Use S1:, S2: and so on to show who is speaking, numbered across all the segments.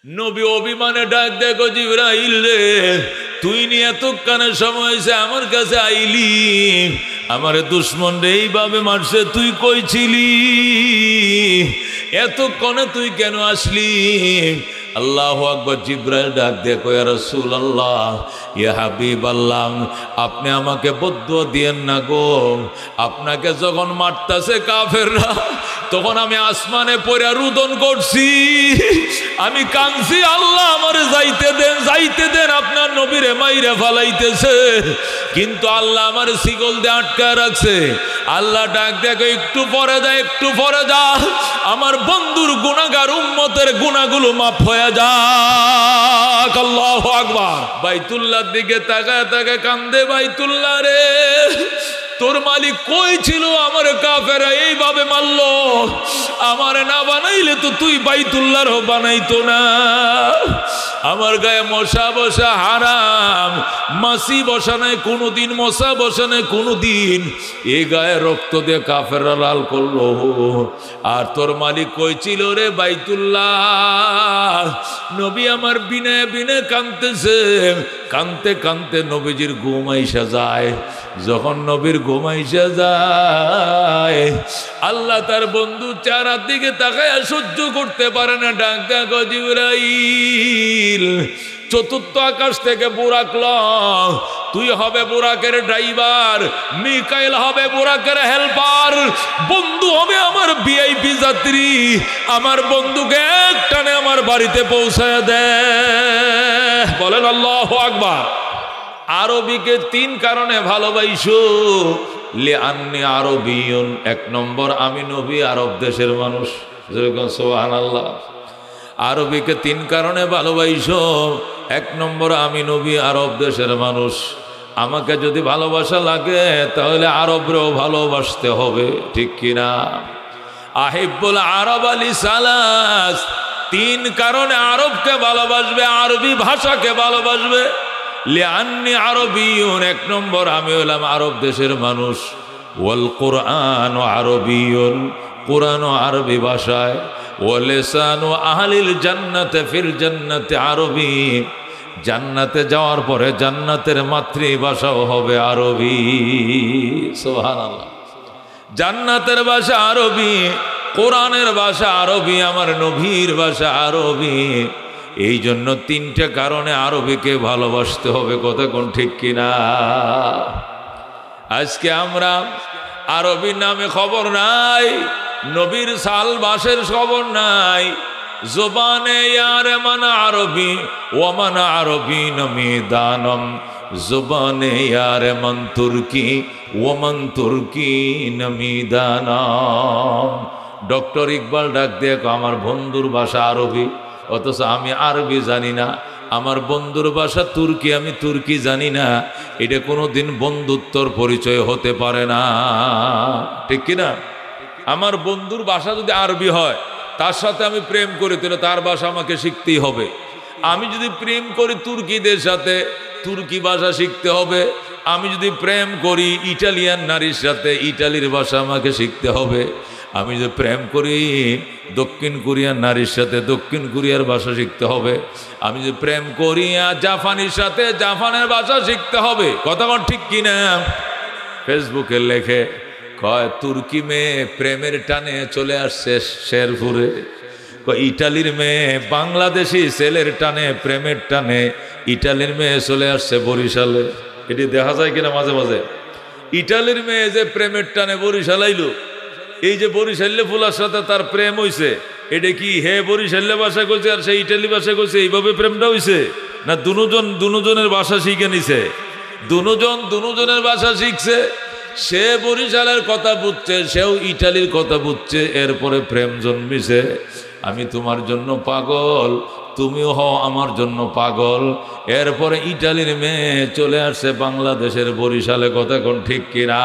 S1: নবী অভিমানে ডাক দেখো জিবরাইল রে, তুই নিয়ে এতক্ষণে সময় হয়েছে আমার কাছে আইলি, আমারে দুশ্মন রে এইভাবে মারছে, তুই কইছিলি এতক্ষণে তুই কেন আসলি? আল্লাহু আকবার। জিবরাইল ডাক দেখো, ইয়া রাসূলুল্লাহ, ইয়া হাবিবাল্লাহ, আপনি আমাকে বদদুয়া দিয়েন না গো। আপনাকে যখন মারতাছে কাফেররা, তখন আমি আসমানে পড়ে রুদন করছি, আমি কাঁদছি, আল্লাহ আমারে যাইতে দেন, যাইতে দেন, আপনার নবীরে মাইরে ফালাইতেছে। কিন্তু আল্লাহ আমার শিকল দিয়ে আটকা রাখছে। আল্লাহ ডাক দেখো, একটু পরে যা, একটু পরে যা, আমার বন্ধুর গুনাহগার উম্মতের গুনাহগুলো মাফ হয়ে যাক। আল্লাহু আকবার। বাইতুল্লাহর দিকে তাকায় তাকায় কান্দে, বাইতুল্লাহ রে, তোর মালিক কই ছিল আমার কাফেরা এইভাবে মারলো? আমারে না বানাইলে তো তুই বাইতুল্লাহর বানাইতো না। আমার গায়ে মশা বসা হারাম, মাছি বসা নাই কোনোদিন, মশা বসা নাই কোনোদিন, এই গায়ে রক্ত দিয়ে কাফেররা লাল করলো। আর তোর মালিক কই ছিল রে বাইতুল্লাহ? নবী আমার বিনে বিনে কাঁদতেছে, কাঁদতে কাঁদতে নবীজির ঘুম আইসা যায়। যখন নবীর ঘুম আইসা যায়, আল্লাহ তার বন্ধু চেহারার দিকে তাকায় সহ্য করতে পারে না, ডাক দেখো জিবরাইল, চতুর্থ আকাশ থেকে বুরাক ল, তুই হবে বুরাকের ড্রাইভার, মিকাইল হবে বুরাকের হেল্পার, বন্ধু হবে আমার ভিআইপি যাত্রী। আমার বন্ধুকে এক টানে আমার বাড়িতে পৌঁছায় দে। বলেন আল্লাহু আকবার। আরবিকে তিন কারণে ভালোবাসো। লিআন্নি আরবিয়ুন, এক নম্বর আমি নবী আরব দেশের মানুষ। সুবহানাল্লাহ। আরবিকে তিন কারণে ভালোবাসো। এক নম্বর আমি নবী আরব দেশের মানুষ। আমাকে যদি ভালোবাসা লাগে তাহলে আরবরেও ভালোবাসতে হবে, ঠিক কিনা? আহিব্বুল আরব আলী সালাস, তিন কারণে আরবকে ভালোবাসবে, আরবি ভাষাকে ভালোবাসবে। লিআন্নি আরবিয়ুন, এক নম্বর আমি হলাম আরব দেশের মানুষ। ওয়াল কুরআন আরবিয়ুন, কুরআন আরবি ভাষায়। ওয়া লিসানু আহলিল জান্নাতি ফিল জান্নাতি আরবি, জান্নাতে যাওয়ার পরে জান্নাতের মাতৃভাষাও হবে আরবি। সুবহানাল্লাহ। জান্নাতের ভাষা আরবি, কোরআনের ভাষা আরবি, আমার নবীর ভাষা আরবি। এই জন্য তিনটে কারণে আরবিকে ভালোবাসতে হবে। কথা কোন ঠিক কিনা? আজকে আমরা আরবি নামে খবর নাই, নবীর সাল বাসের খবর নাই। জবানে ইয়ার মানা আরবি, ওয়ামানা আরবি নমিদানম, জবানে ইয়ার মান তুর্কি, ওয়ামান তুর্কি নমিদানম। ডক্টর ইকবাল ডাক দিয়ে আমার বন্ধুর ভাষা আরবি, অথচ আমি আরবি জানি না। আমার বন্ধুর ভাষা তুর্কি, আমি তুর্কি জানি না। এটা কোনোদিন বন্ধুত্বর পরিচয় হতে পারে না, ঠিক কিনা? আমার বন্ধুর ভাষা যদি আরবি হয়, তার সাথে আমি প্রেম করি, তাহলে তার ভাষা আমাকে শিখতেই হবে। আমি যদি প্রেম করি তুর্কিদের সাথে, তুর্কি ভাষা শিখতে হবে। আমি যদি প্রেম করি ইটালিয়ান নারীর সাথে, ইটালির ভাষা আমাকে শিখতে হবে। আমি যদি প্রেম করি দক্ষিণ কোরিয়ার নারীর সাথে, দক্ষিণ কোরিয়ার ভাষা শিখতে হবে। আমি যদি প্রেম করি জাপানির সাথে, জাপানের ভাষা শিখতে হবে। কথা বল ঠিক কিনা? ফেসবুকে লেখে, কয় তুর্কি মেয়ে প্রেমের টানে চলে আসছে শেরপুরে, ইটালির মেয়ে বাংলাদেশি ছেলের টানে, প্রেমের টানে ইটালির মেয়ে চলে আসছে বরিশালে। এটি দেখা যায় কিনা মাঝে মাঝে? ইটালির মেয়ে যে প্রেমের টানে বরিশাল আইলো, এই যে বরিশাল্য ফুলার সাথে তার প্রেম হইছে, এটা কি হে বরিশাল্য ভাষা কইছে আর সে ইটালি ভাষা কইছে, এইভাবে প্রেমটা হইছে? না দুজনের ভাষা শিখে নিছে? দুজনের ভাষা শিখছে। সে বরিশালের কথা বুঝছে, সেও ইটালির কথা বুঝছে, এরপরে প্রেম জন্মিছে। আমি তোমার জন্য পাগল, তুমিও হও আমার জন্য পাগল। এরপরে ইটালির মেয়ে চলে আসছে বাংলাদেশের বরিশালে। কথা কোন ঠিক কিনা?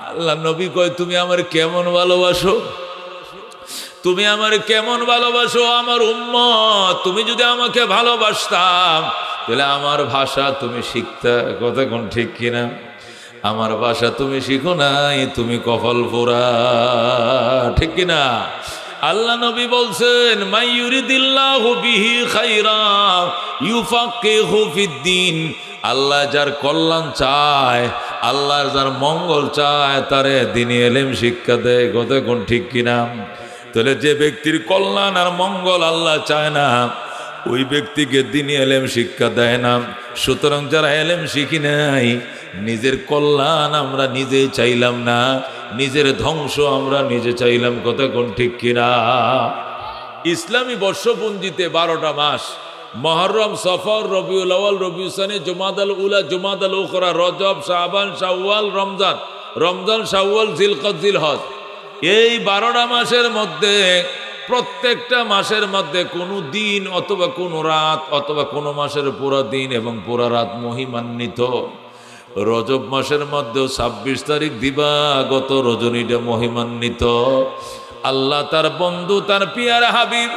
S1: আল্লাহ নবী কয়, তুমি আমার কেমন ভালোবাসো, তুমি আমার কেমন ভালোবাসো আমার উম্মত। তুমি যদি আমাকে ভালোবাসতাম তাহলে আমার ভাষা তুমি শিখতে। কথা কোন ঠিক কিনা? আমার ভাষা তুমি শিখো নাই, তুমি কপাল পোড়া, ঠিক কিনা? আল্লাহ নবী বলছেন মাইয়ুরিদিল্লাহু বিহি খাইরা ইউফাক্কিহু ফিদ্দিন, আল্লাহ যার কল্যাণ চায়, আল্লাহ যার মঙ্গল চায়, তারে দ্বীনি ইলম শিক্ষা দেয়। কথা কোন ঠিক কিনা? তাহলে যে ব্যক্তির কল্যাণ আর মঙ্গল আল্লাহ চায় না, ওই ব্যক্তিকে দ্বীনি ইলম শিক্ষা দেয় না। সুতরাং যারা ইলম শিখি নাই, নিজের কল্যাণ আমরা নিজেই চাইলাম না, নিজের ধ্বংস আমরা নিজে চাইলাম। কথা কোন ঠিক কিনা? ইসলামী বর্ষপঞ্জিতে 12টা মাস, মুহররম, সফর, রবিউল আউয়াল, রবিউল সানি, জুমাদাল উলা, জুমাদাল উখরা, রজব, শাবান, শাওয়াল, রমজান, রমজান, শাওয়াল, জিলকদ, জিলহজ, এই 12টা মাসের মধ্যে প্রত্যেকটা মাসের মধ্যে কোনো দিন অথবা কোনো রাত অথবা কোনো মাসের পুরা দিন এবং পুরা রাত মহিমান্বিত। রজব মাসের মধ্যেও 26 তারিখ দিবাগত রজনীটা মহিমান্বিত। আল্লাহ তার বন্ধু, তার পিয়ারা হাবিব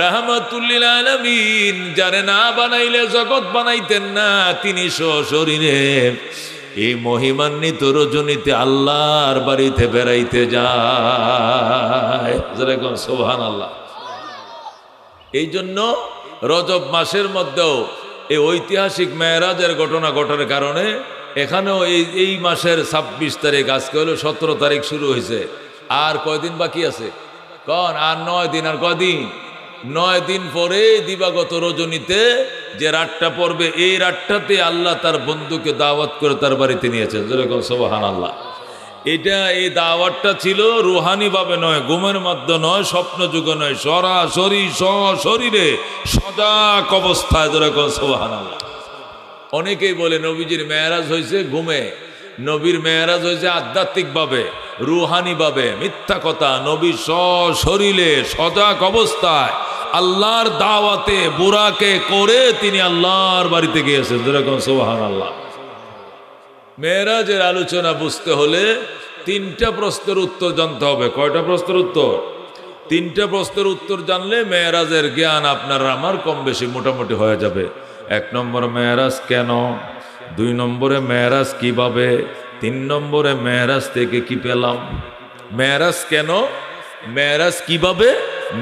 S1: রাহমাতুল্লিল আলামিন, যারে না বানাইলে জগৎ বানাইতেন না, তিনি সশরীরে এই মহিমান্বিত রজনীতে আল্লাহর বাড়িতে বেড়াইতে যায়। যেরকম সুবহানাল্লাহ। এই জন্য রজব মাসের মধ্যেও এই ঐতিহাসিক মেরাজের ঘটনা ঘটার কারণে এখানেও এই মাসের 26 তারিখ, আজকে হলো 17 তারিখ শুরু হয়েছে। আর কয়দিন বাকি আছে? কন আর 9 দিন। আর কদিন? 9 দিন পরে দিবাগত রজনীতে যে রাতটা পড়বে, এই রাতটাতে আল্লাহ তার বন্ধুকে দাওয়াত করে তার বাড়িতে নিয়েছেন। যেরকম সুবহানাল্লাহ। এটা এই দাওয়াতটা ছিল রুহানি ভাবে নয়, ঘুমের মধ্যে নয়, স্বপ্ন যুগে নয়, সরাসরি সশরীরে সজাগ অবস্থায়। যেরকম সুবহানাল্লাহ। অনেকেই বলে নবীজির মেরাজ হয়েছে ঘুমে, নবীর মেরাজ হয়েছে আধ্যাত্মিকভাবে, রুহানিভাবে। মিথ্যা কথা। নবী সশরীরে সজাগ অবস্থায় আল্লাহর দাওয়াতে বুরাকে করে তিনি আল্লাহর বাড়িতে গিয়েছেন। যেরকম সুবহানাল্লাহ। মেরাজের আলোচনা বুঝতে হলে 3টা প্রশ্নের উত্তর জানতে হবে। কয়টা প্রশ্নের উত্তর? 3টা প্রশ্নের উত্তর জানলে মেরাজের জ্ঞান আপনার আমার কম বেশি মোটামুটি হয়ে যাবে। 1 নম্বর মেরাজ কেন, 2 নম্বরে মেরাজ কিভাবে, 3 নম্বরে মেরাজ থেকে কি পেলাম। মেরাজ কেন, মেরাজ কিভাবে,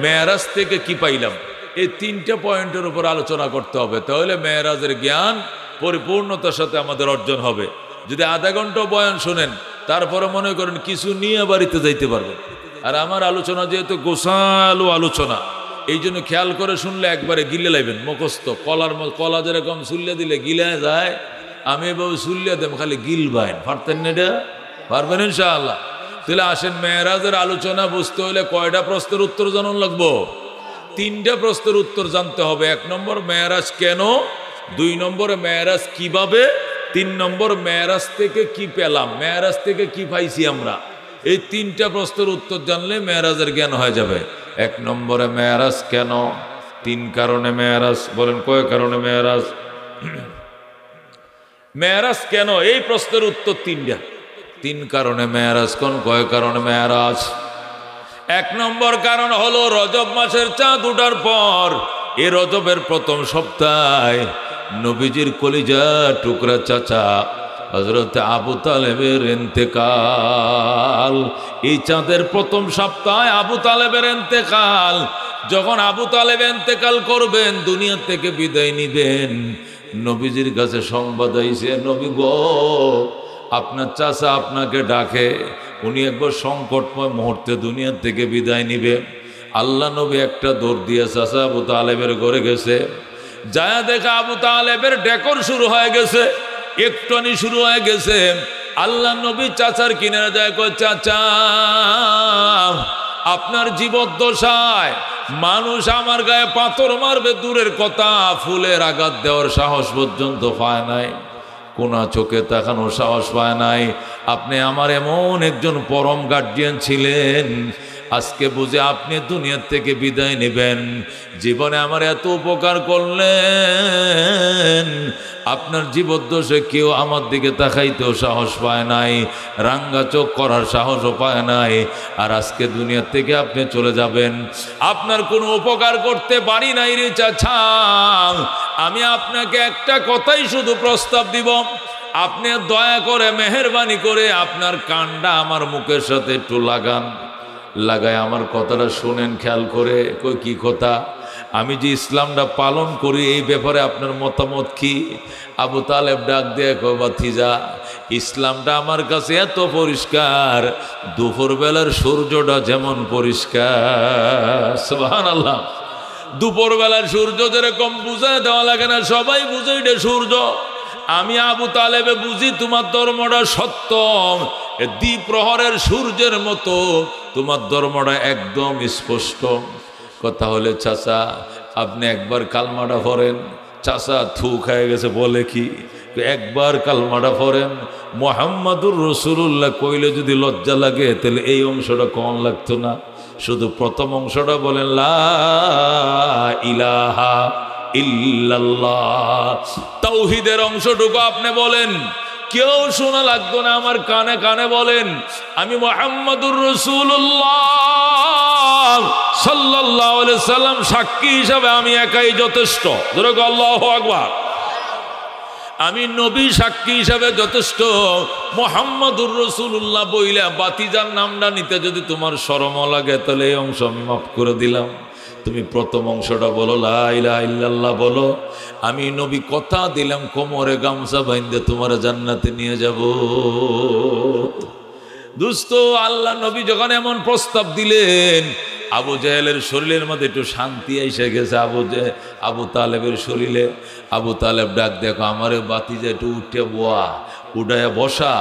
S1: মেরাজ থেকে কি পাইলাম, এই 3টা পয়েন্টের উপর আলোচনা করতে হবে। তাহলে মেরাজের জ্ঞান পরিপূর্ণতার সাথে আমাদের অর্জন হবে। যদি আধা ঘন্টা বয়ান শোনেন, তারপরে মনে করেন কিছু নিয়ে বাড়িতে যাইতে পারবেন। আর আমার আলোচনা যেহেতু গোছালো আলোচনা, এই জন্য খেয়াল করে শুনলে একবারে গিলে লাইবেন, মুখস্থ। কলা যেরকম সুল্লে দিলে গিলে যায়, আমি এভাবে সুল্লে দেব, খালি গিলবাইন। পারতেন না? এটা পারবেন ইনশাআল্লাহ। তাহলে আসেন, মেরাজের আলোচনা বুঝতে হলে কয়টা প্রশ্নের উত্তর জানান লাগবো? 3টা প্রশ্নের উত্তর জানতে হবে। 1 নম্বর মেরাজ কেন, 2 নম্বরে মেরাজ কিভাবে, 3 নম্বর মেরাজ থেকে কি পেলাম, মেরাজ থেকে কি পাইছি আমরা। এই 3টা প্রশ্নের উত্তর জানলে মেরাজের জ্ঞান হয়ে যাবে। 1 নম্বরে মেরাজ কেন, 3 কারণে মেরাজ। বলেন কয় কারণে মেরাজ? মেরাজ কেন, এই প্রশ্নের উত্তর 3টা। 3 কারণে মেরাজ। কোন কয় কারণে মেরাজ? 1 নম্বর কারণ হলো রজব মাসের চাঁদ উঠার পর, এই রজবের প্রথম সপ্তাহে নবীজির কলিজা টুকরা চাচা হযরত আবু তালেবের ইন্তেকাল। এই চাঁদের প্রথম সপ্তাহে আবু তালেবের ইন্তেকাল। যখন আবু তালেব ইন্তেকাল করবেন, দুনিয়া থেকে বিদায় নিবেন, নবীজির কাছে সংবাদ আইছে, নবী গো, আপনার চাচা আপনাকে ডাকে, উনি একবার সংকটময় মুহূর্তে দুনিয়া থেকে বিদায় নিবে। আল্লাহ নবী একটা দৌড় দিয়ে চাচা আবু তালেবের ঘরে গেছে। যায়া দেখা আবু তালেবের ডেকর শুরু হয়ে গেছে, একটনি শুরু হয়ে গেছে। আল্লাহ নবী চাচার কিনারে যায়, কয় চাচা, আপনার জীবদ্দশায় মানুষ আমার গায়ে পাথর মারবে দূরের কথা, ফুলের আঘাত দেওয়ার সাহস পর্যন্ত পায় নাই, কোনা চোখে তাকানোর সাহস পায় নাই। আপনি আমার এমন একজন পরম গার্জিয়ান ছিলেন, আজকে বুঝে আপনি দুনিয়ার থেকে বিদায় নেবেন। জীবনে আমার এত উপকার করলেন, আপনার জীবদ্দশায় কেউ আমার দিকে তাকাইতেও সাহস পায় নাই, রাঙ্গা চোখ করার সাহসও পায় নাই। আর আজকে দুনিয়ার থেকে আপনি চলে যাবেন, আপনার কোনো উপকার করতে পারি নাই রে চাচা। আমি আপনাকে একটা কথাই শুধু প্রস্তাব দিব, আপনি দয়া করে মেহেরবানি করে আপনার কানটা আমার মুখের সাথে একটু লাগান। লাগায় আমার কথাটা শুনেন খেয়াল করে। কই কি কথা? আমি যে ইসলামটা পালন করি এই ব্যাপারে আপনার মতামত কি? আবু তালেব ডাক দিয়ে কয় ভাতিজা, ইসলামটা আমার কাছে এত পরিষ্কার, দুপুরবেলার সূর্যটা যেমন পরিষ্কার। সুবহানাল্লাহ। দুপুরবেলার সূর্য যেরকম বুঝায় দেওয়া লাগে না, সবাই বুঝে এটা সূর্য। আমি আবু তালেবে বুঝি তোমার ধর্মটা সত্য, দ্বিপ্রহরের সূর্যের মতো তোমার ধর্মটা একদম স্পষ্ট। কথা হলে চাচা আপনি একবার কালমাটা পড়েন। চাচা থু খায় গেছে, বলে কি? একবার কালমাটা পড়েন, মুহাম্মাদুর রাসূলুল্লাহ কইলে যদি লজ্জা লাগে তাহলে এই অংশটা কম লাগতো না? শুধু প্রথম অংশটা বলেন, লা ইলাহা ইল্লাল্লাহ। তাওহীদের অংশটুকু আপনি বলেন, কেউ শোনা লাগতো না, আমার কানে কানে বলেন, আমি মুহাম্মাদুর রাসূলুল্লাহ সাল্লাল্লাহু আলাইহি সাল্লাম সাক্ষী হিসাবে আমি একাই যথেষ্ট। জোরে বলো আল্লাহু আকবার। আমি নবী সাক্ষী হিসাবে যথেষ্ট। মুহাম্মাদুর রাসূলুল্লাহ বইলা বাতিজার নামটা নিতে যদি তোমার শরম লাগে তাহলে এই অংশ আমি মাফ করে দিলাম। তুমি প্রথম অংশটা বলো, লা ইলাহা ইল্লাল্লাহ বলো। আমি নবী কথা দিলাম কোমরে গামছা বাইন্ধে তোমার জান্নাতে নিয়ে যাব। দোস্ত, আল্লাহ নবী যখন এমন প্রস্তাব দিলেন, আবু জাহেলের শরীরের মধ্যে একটু শান্তি এসে গেছে। আবু তালেবের শরীরে। আবু তালেব ডাক, দেখো আমারে বাতিজা একটু উঠে উঠায় বসা।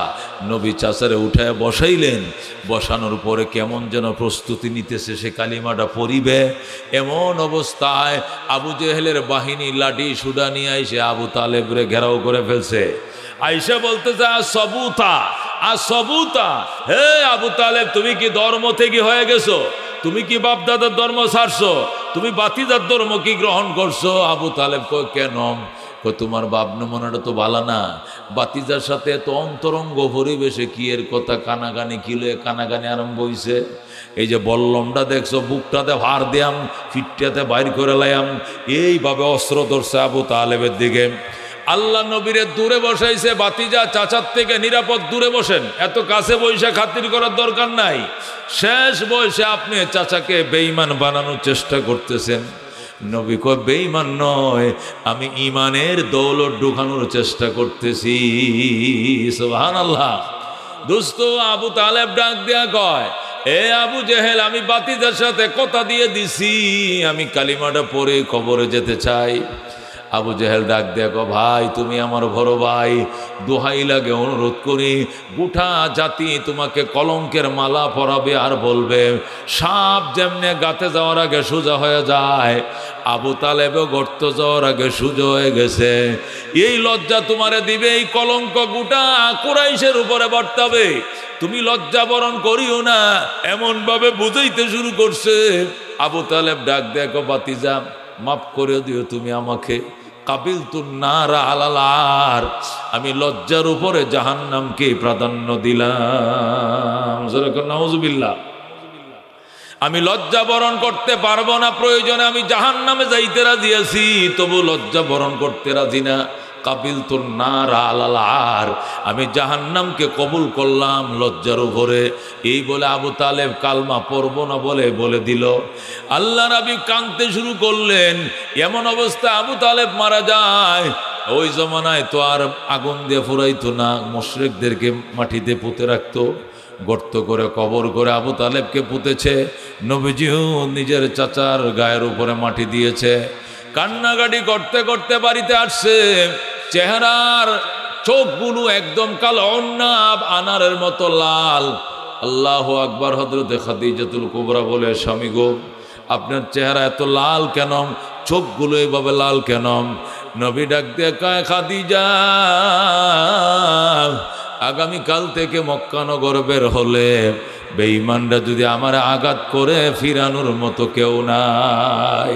S1: নবী চাচারে উঠায় বসাইলেন। বসানোর পরে কেমন যেন প্রস্তুতি নিতেছে, সে কালিমাটা পড়িবে। এমন অবস্থায় আবু জেহেলের বাহিনী লাঠি সুডা নিয়ে আইসে আবু তালেবরে ঘেরাও করে ফেলছে। আইসা বলতেছে, আসবুতা, হে আবু তালেব, তুমি কি ধর্ম থেকে হয়ে গেছো? তুমি কি বাপ দাদার ধর্ম ছাড়ছো? তুমি বাতিজার ধর্ম কি গ্রহণ করছো? আবু তালেব কয়, কেন? তোমার বাপ নমনাটা তো ভালো না, বাতিজার সাথে এত অন্তরঙ্গ পরিবেশে কি এর কথা কানাগানি কিলো কানাগানি আরম্ভ হইছে। এই যে বল্লমটা দেখছো, বুকটাতে ভার দিয়াম, ফিটটাতে বাইর করে লাইয়াম, এইভাবে অস্ত্র ধরছে আবু তালেবের দিকে। আল্লাহ নবীরে দূরে বসাইছে। বাতিজা চাচার থেকে নিরাপদ দূরে বসেন, এত কাছে বৈশা খাতির করার দরকার নাই। শেষ বয়সে আপনি চাচাকে বেঈমান বানানোর চেষ্টা করতেছেন। নবী কয়, বেঈমান নয়, আমি ইমানের দৌলত ঢুকানোর চেষ্টা করতেছি। সুবহানাল্লাহ। দোস্ত, আবু তালেব ডাক দিয়া কয়, এ আবু জেহেল, আমি বাতিজার সাথে কথা দিয়ে দিছি, আমি কালিমাটা পড়ে কবরে যেতে চাই। আবু জেহেল ডাক দেখো, ভাই তুমি আমার বড় ভাই, দোহাই লাগে অনুরোধ করি, গোটা জাতি তোমাকে কলঙ্কের মালা পরাবে আর বলবে সাপ যেমনে গাতে যাওয়ার আগে সোজা হয়ে যায়, আবু তালেবও গর্ত যাওয়ার আগে সোজা হয়ে গেছে। এই লজ্জা তোমারে দিবে, এই কলঙ্ক গোটা কুরাইশের উপরে বর্তাবে। তুমি লজ্জা বরণ করিও না, এমন ভাবে বুঝাইতে শুরু করছে। আবু তালেব ডাক দেখো, বাতিজা মাফ করে দিও তুমি আমাকে। কাবিলতুন নারা আলাল আর, আমি লজ্জার উপরে জাহান্নামকে প্রাধান্য দিলাম। নাউজুবিল্লাহ। আমি লজ্জা বরণ করতে পারবো না, প্রয়োজনে আমি জাহান্নামে যাইতে রাজি আছি, তবু লজ্জা বরণ করতে রাজি না। কাবিলতুন নারা আলাল আর, আমি জাহান্নামকে কবুল করলাম লজ্জার উপরে। এই বলে আবু তালেব কালমা পড়বো না বলে দিল। আল্লাহ নবী কাঁদতে শুরু করলেন। এমন অবস্থা আবু তালেব মারা যায়। ওই জমানায় তো আর আগুন দিয়ে ফুরাইতো না, মুশরিকদেরকে মাটিতে পুঁতে রাখতো, গর্ত করে কবর করে আবু তালেবকে পুঁতেছে। নবীজিও নিজের চাচার গায়ের উপরে মাটি দিয়েছে। কান্নাকাটি করতে করতে বাড়িতে আসছে। চেহারার চোখগুলো একদম কালো, অন্নাব আনারের মতো লাল। আল্লাহু আকবার। হযরতে খাদিজাতুল কুবরা বলে, স্বামী গো, আপনার চেহারা এত লাল কেন? চোখগুলো এইভাবে লাল কেন? নবী ডাক দিয়ে কয়, খাদিজা, আগামীকাল থেকে মক্কানগর বের হলে বেঈমানরা যদি আমার আঘাত করে ফিরানোর মতো কেউ নাই।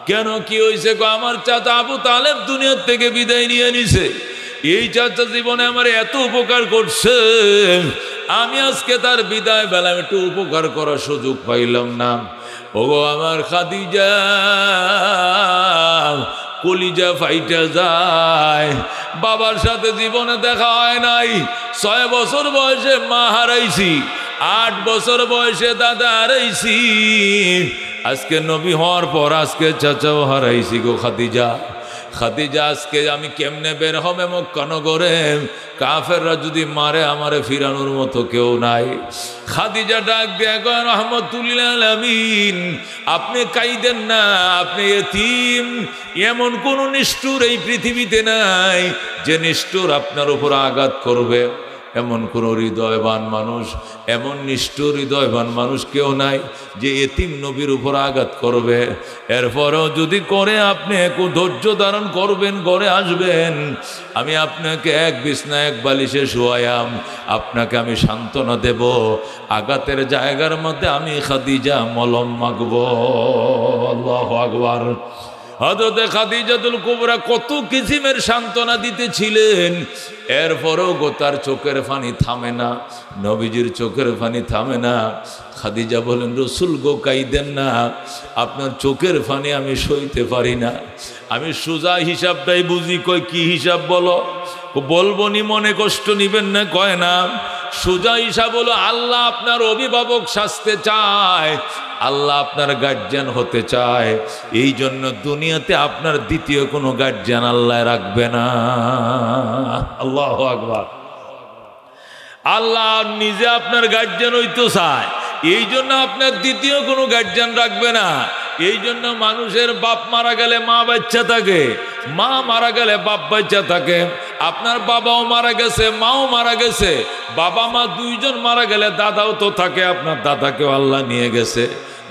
S1: কেন, কি হয়েছে? আমার চাচা আবু তালেব দুনিয়ার থেকে বিদায় নিয়ে নিছে। এই চাচা জীবনে আমার এত উপকার করছে, আমি আজকে তার বিদায় বেলা একটু উপকার করার সুযোগ পাইলাম না। ওগো আমার খাদিজা, কলিজা ফাইটা যায়। বাবার সাথে জীবনে দেখা হয় নাই, 6 বছর বয়সে মা হারাইছি। 8 বছর বয়সে দাদা হারাইছি, আজকে নবী হওয়ার পর আজকে চাচাও হারাইছি গো খাদিজা। খাদিজা আজকে আমি কেমনে বের হবে মক্কা নগরে? কাফেররা যদি মারে আমারে ফিরানোর মতো কেউ নাই। খাদিজা ডাক দিয়ে কয় রাহমাতুল আলামিন, আপনি কাইদেন না, আপনি এতিম। এমন কোন নিষ্ঠুর এই পৃথিবীতে নাই যে নিষ্ঠুর আপনার উপর আঘাত করবে। এমন কোন হৃদয়বান মানুষ, এমন নিষ্ঠুর হৃদয়বান মানুষ কেউ নাই যে এতিম নবীর উপর আঘাত করবে। এরপরেও যদি করে আপনি ধৈর্য ধারণ করবেন, ঘরে আসবেন, আমি আপনাকে এক বিছনা এক বালিশে শোয়ায়াম, আপনাকে আমি সান্ত্বনা দেব। আঘাতের জায়গার মধ্যে আমি খাদিজা মলম মাখবো। আল্লাহু আকবার। হযরত খাদিজাতুল কুবরা কত কিসিমের সান্ত্বনা দিতেছিলেন, এরপরও গোতার চোখের পানি থামে না, নবীজির চোখের পানি থামে না। খাদিজা বলেন রসুল গো কাইদেন না, আপনার চোখের পানি আমি সইতে পারি না। আমি সোজা হিসাবটাই বুঝি। কই কি হিসাব বলো? বলবো নি, মনে কষ্ট নিবেন না। কয় না, সোজা হিসাব হলো আল্লাহ আপনার অভিভাবক সাজতে চায়, আল্লাহ আপনার গার্জিয়ান হতে চায়। এই জন্য দুনিয়াতে আপনার দ্বিতীয় কোনো গার্জিয়ান আল্লাহ রাখবে না। আল্লাহু আকবার। আল্লাহ নিজে আপনার গার্জিয়ান হইতে চায়, এই জন্য আপনার দ্বিতীয় কোনো গার্জিয়ান রাখবে না। এই জন্য মানুষের বাপ মারা গেলে মা বাচ্চা থাকে, মা মারা গেলে বাপ বাচ্চা থাকে। আপনার বাবাও মারা গেছে, মাও মারা গেছে। বাবা মা দুইজন মারা গেলে দাদাও তো থাকে, আপনার দাদাকেও আল্লাহ নিয়ে গেছে।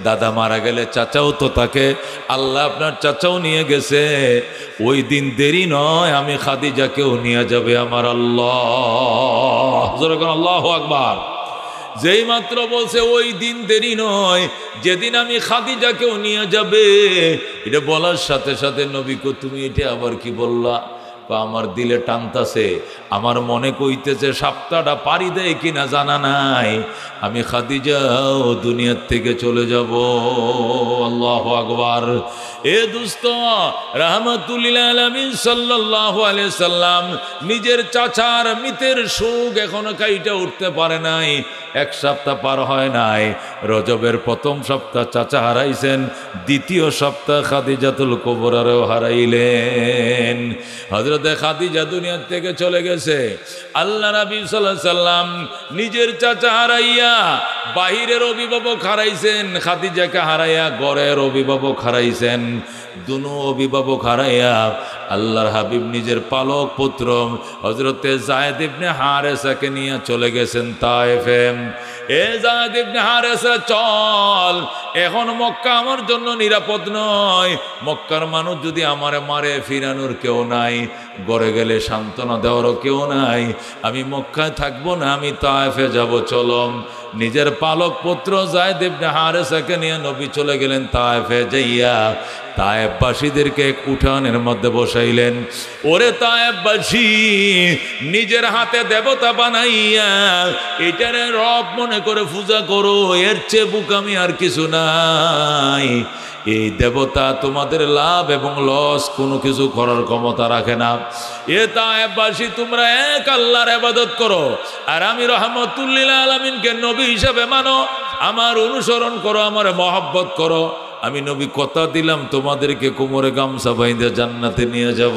S1: দাদা মারা গেলে চাচাও তো থাকে, আল্লাহ আপনার চাচাও নিয়ে গেছে। ওই দিন দেরি নয়, আমি খাদিজাকেও নিয়ে যাবে আমার আল্লাহ। আল্লাহু আকবার। যেই মাত্র বলছে ওই দিন দেরি নয়, যেদিন আমি খাদিজাকেও নিয়ে যাবে, এটা বলার সাথে সাথে নবী কো তুমি এটা আবার কি বললা? আমার দিলে টানতাছে, আমার মনে কইতেছে সপ্তাহটা পারি দেয় কিনা জানা নাই, আমি খাদিজাও দুনিয়ার থেকে চলে যাব। আল্লাহু আকবার। এ দোস্ত, রাহমাতুল লিল আলামিন সাল্লাল্লাহু আলাইহি সাল্লাম নিজের চাচার মৃতের শোক এখনো কাইটা উঠতে পারে নাই। 1 সপ্তাহ পার হয় নাই। রজবের প্রথম সপ্তাহ চাচা হারাইছেন, দ্বিতীয় সপ্তাহ খাদিজাতুল কুবরারও হারাইলেন। হযরতে খাদিজা দুনিয়া থেকে চলে গেছে। আল্লাহ নবী সাল্লাল্লাহু আলাইহি সাল্লাম নিজের চাচা হারাইয়া বাহিরের অভিভাবক হারাইছেন, খাদিজাকে হারাইয়া ঘরের অভিভাবক হারাইছেন। দুনো অভিভাবক হারাইয়া আল্লাহর হাবিব নিজের পালক পুত্র হযরতে যায়েদ ইবনে হারেসাকে নিয়ে চলে গেছেন তায়েফে। এ যায়েদ ইবনে হারেসা, চল, এখন মক্কা আমার জন্য নিরাপদ নয়। মক্কার মানুষ যদি আমারে মারে, ফিরানোর কেউ নাই, ঘরে গেলে সান্ত্বনা দেওয়ারও কেউ নাই। আমি মক্কায় থাকবো না, আমি তায়েফে যাব। চলো। নিজের পালক পুত্র যায়েদ ইবনে হারেসাকে নিয়ে নবী চলে গেলেন তায়েফে। যাইয়া তায়েফবাসীদেরকে উঠানের মধ্যে বসাইলেন। ওরে তায়েফবাসী, নিজের হাতে দেবতা বানাইয়া এটারে রব মনে করে পূজা করো, এর চেয়ে বুকামি আর কিছু নাই। এই দেবতা তোমাদের লাভ এবং লস কোনো কিছু করার ক্ষমতা রাখে না। এ তায়েফবাসী, তোমরা এক আল্লাহর ইবাদত করো, আর আমি রাহমাতুল লিল আলামিনকে নবী হিসাবে মানো, আমার অনুসরণ করো, আমার মহব্বত করো। আমি নবী কথা দিলাম তোমাদেরকে কোমরে গামছা বাইন্ধে জান্নাতে নিয়ে যাব।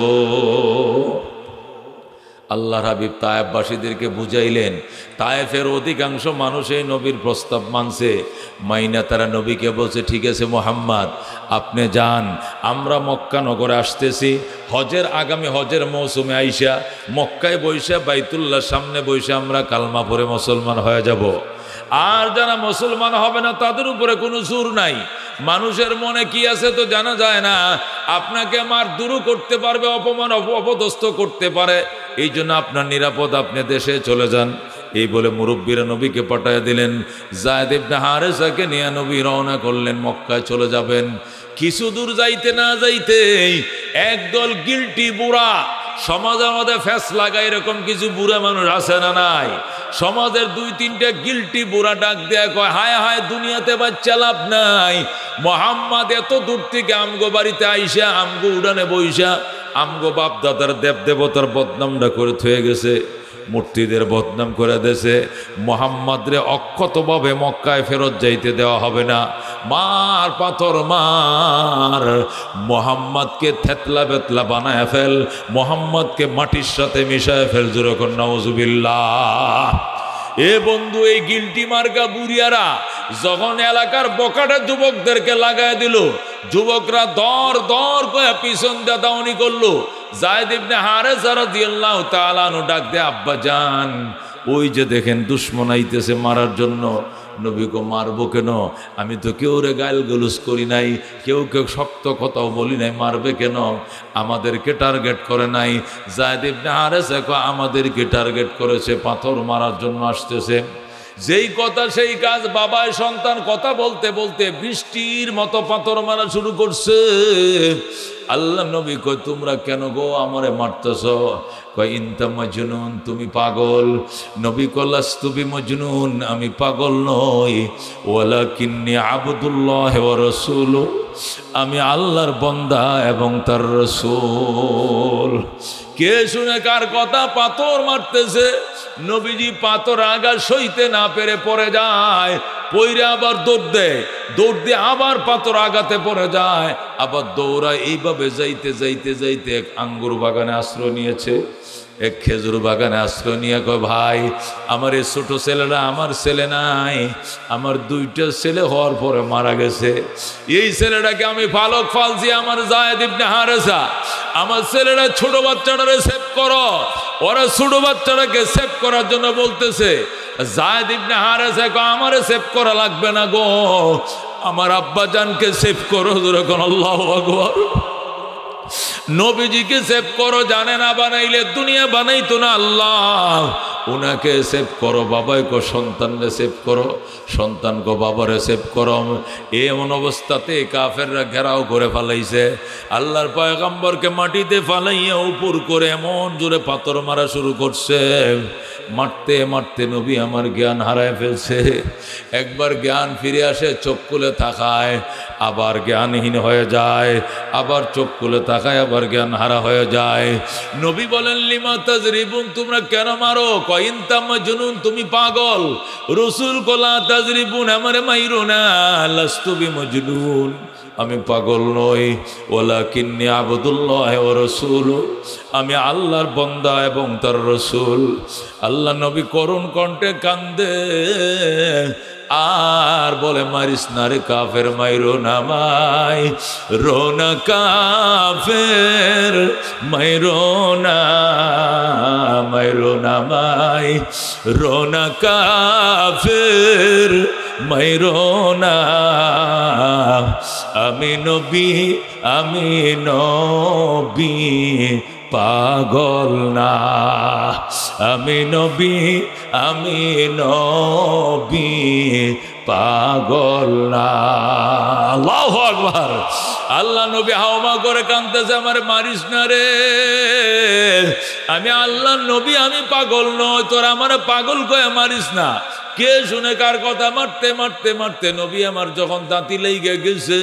S1: আল্লাহর হাবিব তায়েফবাসীদেরকে বুঝাইলেন। তায়েফের অধিকাংশ মানুষ এই নবীর প্রস্তাব মানছে। মাইনা তারা নবীকে বলছে, ঠিক আছে মুহাম্মদ, আপনি যান, আমরা মক্কা নগরে আসতেছি। হজের আগামী হজের মৌসুমে আইসা মক্কায় বৈশা বাইতুল্লাহর সামনে বৈশা আমরা কালমা পড়ে মুসলমান হয়ে যাব। আর যারা মুসলমান হবে না তাদের উপরে কোনো জোর নাই। মানুষের মনে কি আছে তো জানা যায় না। আপনাকে মারধর করতে পারবে, অপমান অপদস্থ করতে পারে। এই জন্য আপনার নিরাপদ, আপনি দেশে চলে যান। এই বলে মুরব্বীরা নবীকে পাঠাইয়া দিলেন। যায়েদ ইবনে হারেসাকে নিয়ে নবী রওনা করলেন, মক্কায় চলে যাবেন। কিছু দূর যাইতে না যাইতেই একদল গিল্টি বুড়া, সমাজের মধ্যে ফ্যাস লাগায় এরকম কিছু বুড়া মানুষ আছে না নাই? সমাজের 2-3টা গিল্টি বুড়া ডাক দেয়া কয়, হায় হায়, দুনিয়াতে বাচ্চা লাভ নাই। মোহাম্মদ এত দূর থেকে আমগো বাড়িতে আইসা, আমগো উড়ানে বইসা, আমগো বাপ দাদার দেব দেবতার বদনামটা করে থয়ে গেছে। মূর্তিদের বদনাম করে দেশে। মোহাম্মদ রে অক্ষতভাবে মক্কায় ফেরত যাইতে দেওয়া হবে না। মার পাথর মার, মোহাম্মদকে থেতলা বেতলা বানায় ফেল, মোহাম্মদকে মাটির সাথে মিশায় ফেল। যেরকম নাউজুবিল্লাহ। এ বন্ধু, এই গিলটি মার্কা বুড়িয়ারা যখন এলাকার বকাটা যুবকদেরকে লাগায় দিল, যুবকরা দর দর করে পিছন দিয়ে দাউনি করলো। যায়েদ ইবনে হারেসা রাদিয়াল্লাহু তাআলা আনহু ডাক দে, আব্বা জান, ওই যে দেখেন দুশমন আইতেছে মারার জন্য। নবীকে মারবো কেন? আমি তো কেউ রে গাইল গলুস করি নাই, কেউ কেউ শক্ত কথাও বলি নাই, মারবে কেন? আমাদেরকে টার্গেট করে নাই। যায়েদ ইবনে হারেসা কয়, আমাদেরকে টার্গেট করেছে, পাথর মারার জন্য আসতেছে। যেই কথা সেই কাজ। বাবায় সন্তান কথা বলতে বলতে বৃষ্টির মতো পাথর মারা শুরু করছে। আল্লাহ নবী কয়, তোমরা কেন গো আমারে মারতেছ? কয়, ইনতা মাজনুন, তুমি পাগল। নবী কয়, লাস্তু বিমজনুন, আমি পাগল নই, ওয়ালাকিন্নী আবদুল্লাহ ওয়া রাসূলু, আমি আল্লাহর বান্দা এবং তার রাসূল। কে শুনে কার কথা? পাথর মারতেছে। নবীজি পাথর আগা সইতে না পেরে পড়ে যায়, পইরে আবার দৌড় দেয়, দৌড় দিয়ে আবার পাথর আগাতে পড়ে যায়, আবার দৌড়ায়। এইভাবে যাইতে যাইতে যাইতে এক আঙ্গুর বাগানে আশ্রয় নিয়েছে, এক খেজুর বাগানে আশ্রয় নিয়ে কয়, ভাই, আমার এই ছোট ছেলেরা, আমার ছেলে নাই, আমার দুইটা ছেলে হওয়ার পরে মারা গেছে। এই ছেলেটাকে আমি পালক ফালছি, আমার যায়েদ ইবনে হারেসা। আমার ছেলেরা ছোট বাচ্চাটারে সেভ করো। ওরা ছোট বাচ্চাটাকে সেভ করার জন্য বলতেছে। যায়েদ ইবনে হারেসা কয়, আমারে সেভ করা লাগবে না গো, আমার আব্বা জানকে সেভ করো। যখন আল্লাহু আকবার। নবীজিকে সেভ করো। জানে না বানাইলে দুনিয়া বানাইতো না আল্লাহ। উনাকে সেভ করো। বাবাই কো সন্তানরে সেভ করো, সন্তান কো বাবারে সেভ করো। এমন অবস্থাতে কাফেররা ঘেরাও করে ফেলাইছে। আল্লাহর পয়গম্বরকে মাটিতে ফালাইয়া উপর করে এমন জোরে পাথর মারা শুরু করছে। মারতে মারতে নবী আমার জ্ঞান হারায় ফেলছে। একবার জ্ঞান ফিরে আসে, চোখ খুলে তাকায়, আবার জ্ঞানহীন হয়ে যায়, আবার চোখ খুলে তাকায়, আবার জ্ঞান হারা হয়ে যায়। নবী বলেন, লিমা তাজরিবুন, তোমরা কেন মারো? কয়, ইনতা মাজনুন, তুমি পাগল। রাসূল কলা তাজরিবুন, আমারে মাইরো না, লাস্তু বিমজনুন, আমি পাগল নই, ওয়ালাকিন্নী আবদুল্লাহ ওয়া রাসূলু, আমি আল্লাহর বান্দা এবং তার রাসূল। আল্লাহ নবী করুণ কণ্ঠে কান্দে আর বলে, মারিস না রে কাফের, মাইরো না মাই, রোনা কাফের, মাইরো না, মাইরো না মাই, রোনা কাফের, মাইরো না। আমি নবী, আমি নবী, পাগল না। আমি নবী, আমি নবী, পাগল না। আল্লাহু আকবার। আল্লাহ নবী হাওমা করে কাঁদতেছে, আমার মারিস না রে, আমি আল্লাহ নবী, আমি পাগল নই, তোর আমার পাগল কয়ে মারিস না। কে শুনে কার কথা? মারতে মারতে মারতে নবী আমার যখন দাঁতি লেগে গেছে,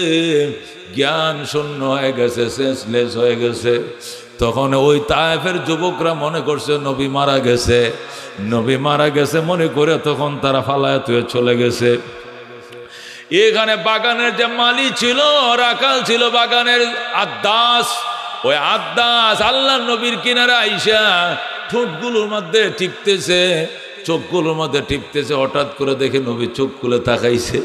S1: জ্ঞান শূন্য হয়ে গেছে, সেন্সলেস হয়ে গেছে, তখন ওই তায়েফের যুবকরা মনে করছে নবী মারা গেছে। নবী মারা গেছে মনে করে তখন তারা ফালায় তুয়ে চলে গেছে। এখানে বাগানের যে মালি ছিল, রাখাল ছিল বাগানের, আদ্দাস, ওই আদ্দাস আল্লাহ নবীর কিনারে আইসা ঠোঁটগুলোর মধ্যে টিপতেছে, চোখগুলোর মধ্যে টিপতেছে। হঠাৎ করে দেখে নবী চোখ খুলে তাকাইছে।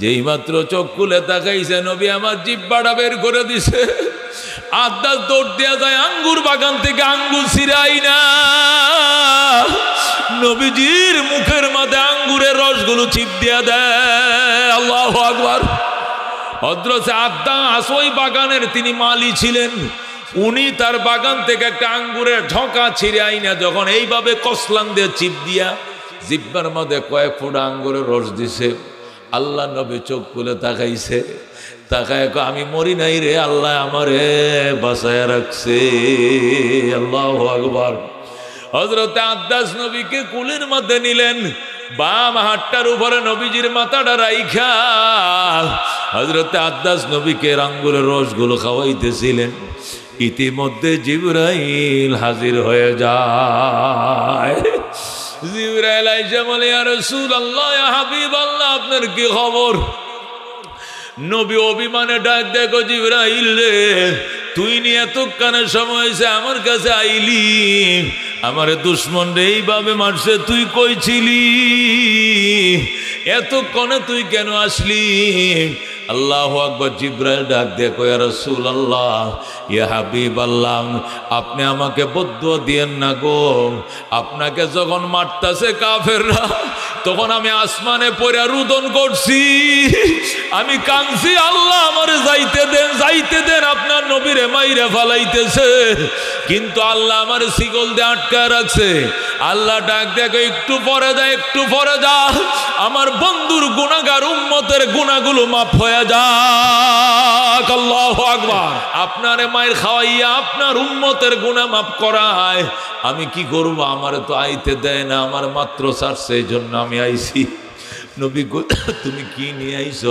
S1: যেই মাত্র চোখ খুলে তাকাইছে, নবী আমার জিহ্বাটা বের করে দিছে। আদ্দাস দৌড় দেয়া যায় আঙ্গুর বাগান থেকে, আঙ্গুর ছিঁড়াই না, নবীজির মুখের মধ্যে আঙ্গুরের রসগুলো চিপ দিয়া দেয়। আল্লাহু আকবার। হযরত আদ্দাস ওই বাগানের তিনি মালি ছিলেন। উনি তার বাগান থেকে একটা আঙ্গুরের ঝোঁকা ছিঁড়ে আইনা যখন এইভাবে কসলান দিয়ে চিপ দিয়া জিহ্বার মধ্যে কয়েক ফোঁটা আঙ্গুরের রস দিছে। আল্লাহ নবী চোখ খুলে তাকাইছে, তাকায় আমি মরি নাই রে, আল্লাহ আমারে বাঁচায় রাখছে। আল্লাহু আকবার। হযরত আদ্দাস নবীকে কুলের মধ্যে নিলেন, বাম হাতটার উপরে নবীজির মাথাটা রাইখা হযরত আদ্দাস নবীকে আঙ্গুরের রসগুলো খাওয়াইতেছিলেন। ইতিমধ্যে জিবরাইল হাজির হয়ে যায়। জিবরাইল আইসা বলে, ইয়া রাসূলুল্লাহ, ইয়া হাবিবাল্লাহ, আপনার কি খবর? নবী অভিমানে ডাক দেখো, জিবরাইল রে, তুই নিয়ে এতক্ষণের সময় হয়েছে আমার কাছে আইলি, আমারে দুশ্মন রে এইভাবে মারছে, তুই কই ছিলি? এতক্ষণে তুই কেন আসলি? আল্লাহু আকবার। জিবরাইল ডাক দেখো, ইয়া রাসূলুল্লাহ, ইয়া হাবিবাল্লাহ, আপনি আমাকে বদদুয়া দিয়েন না গো। আপনাকে যখন মারতাছে কাফেররা, তখন আমি আসমানে পড়ে রুদন করছি, আমি কাঁদছি, আল্লাহ আমারে যাইতে দেন, যাইতে দেন, আপনার নবীরে মাইরে ফালাইতেছে। কিন্তু আল্লাহ আমার শিকল দিয়ে আটকা রাখছে। আল্লাহ ডাক দেখো, একটু পরে যা, একটু পরে যা, আমার বন্ধুর গুনাহগার উম্মতের গুনাহগুলো মাফ হয়ে যাক। আল্লাহু আকবার। আপনারে মায়ের খাওয়াইয়া আপনার উম্মতের গুনাহ মাফ করায়, আমি কি করব? আমারে তো আইতে দেয় না, আমার মাত্র ছাড়ছে, এই জন্য আমি আইছি। নবী, তুমি কি নিয়ে আইছ?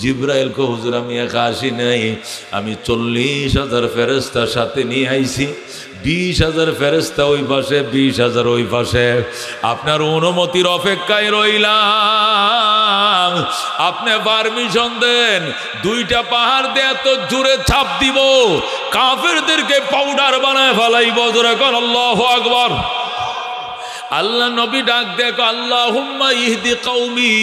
S1: জিবরাইল কো, হুজুর আমি একা আসি নাই, আমি 40,000 ফেরেশতার সাথে নিয়ে আইছি। 20,000 ফেরেশতা ওই পাশে, 20,000 ওই পাশে। আপনার অনুমতির অপেক্ষায় রইলাম। আপনি পারমিশন দেন, 2টা পাহাড় দিয়ে এত জোরে ছাপ দিব, কাফেরদেরকে পাউডার বানায় ফেলাইব। জোরে কর আল্লাহু আকবার। আল্লাহ নবী ডাক দেখো, আল্লাহুম্মা ইহদি কওমি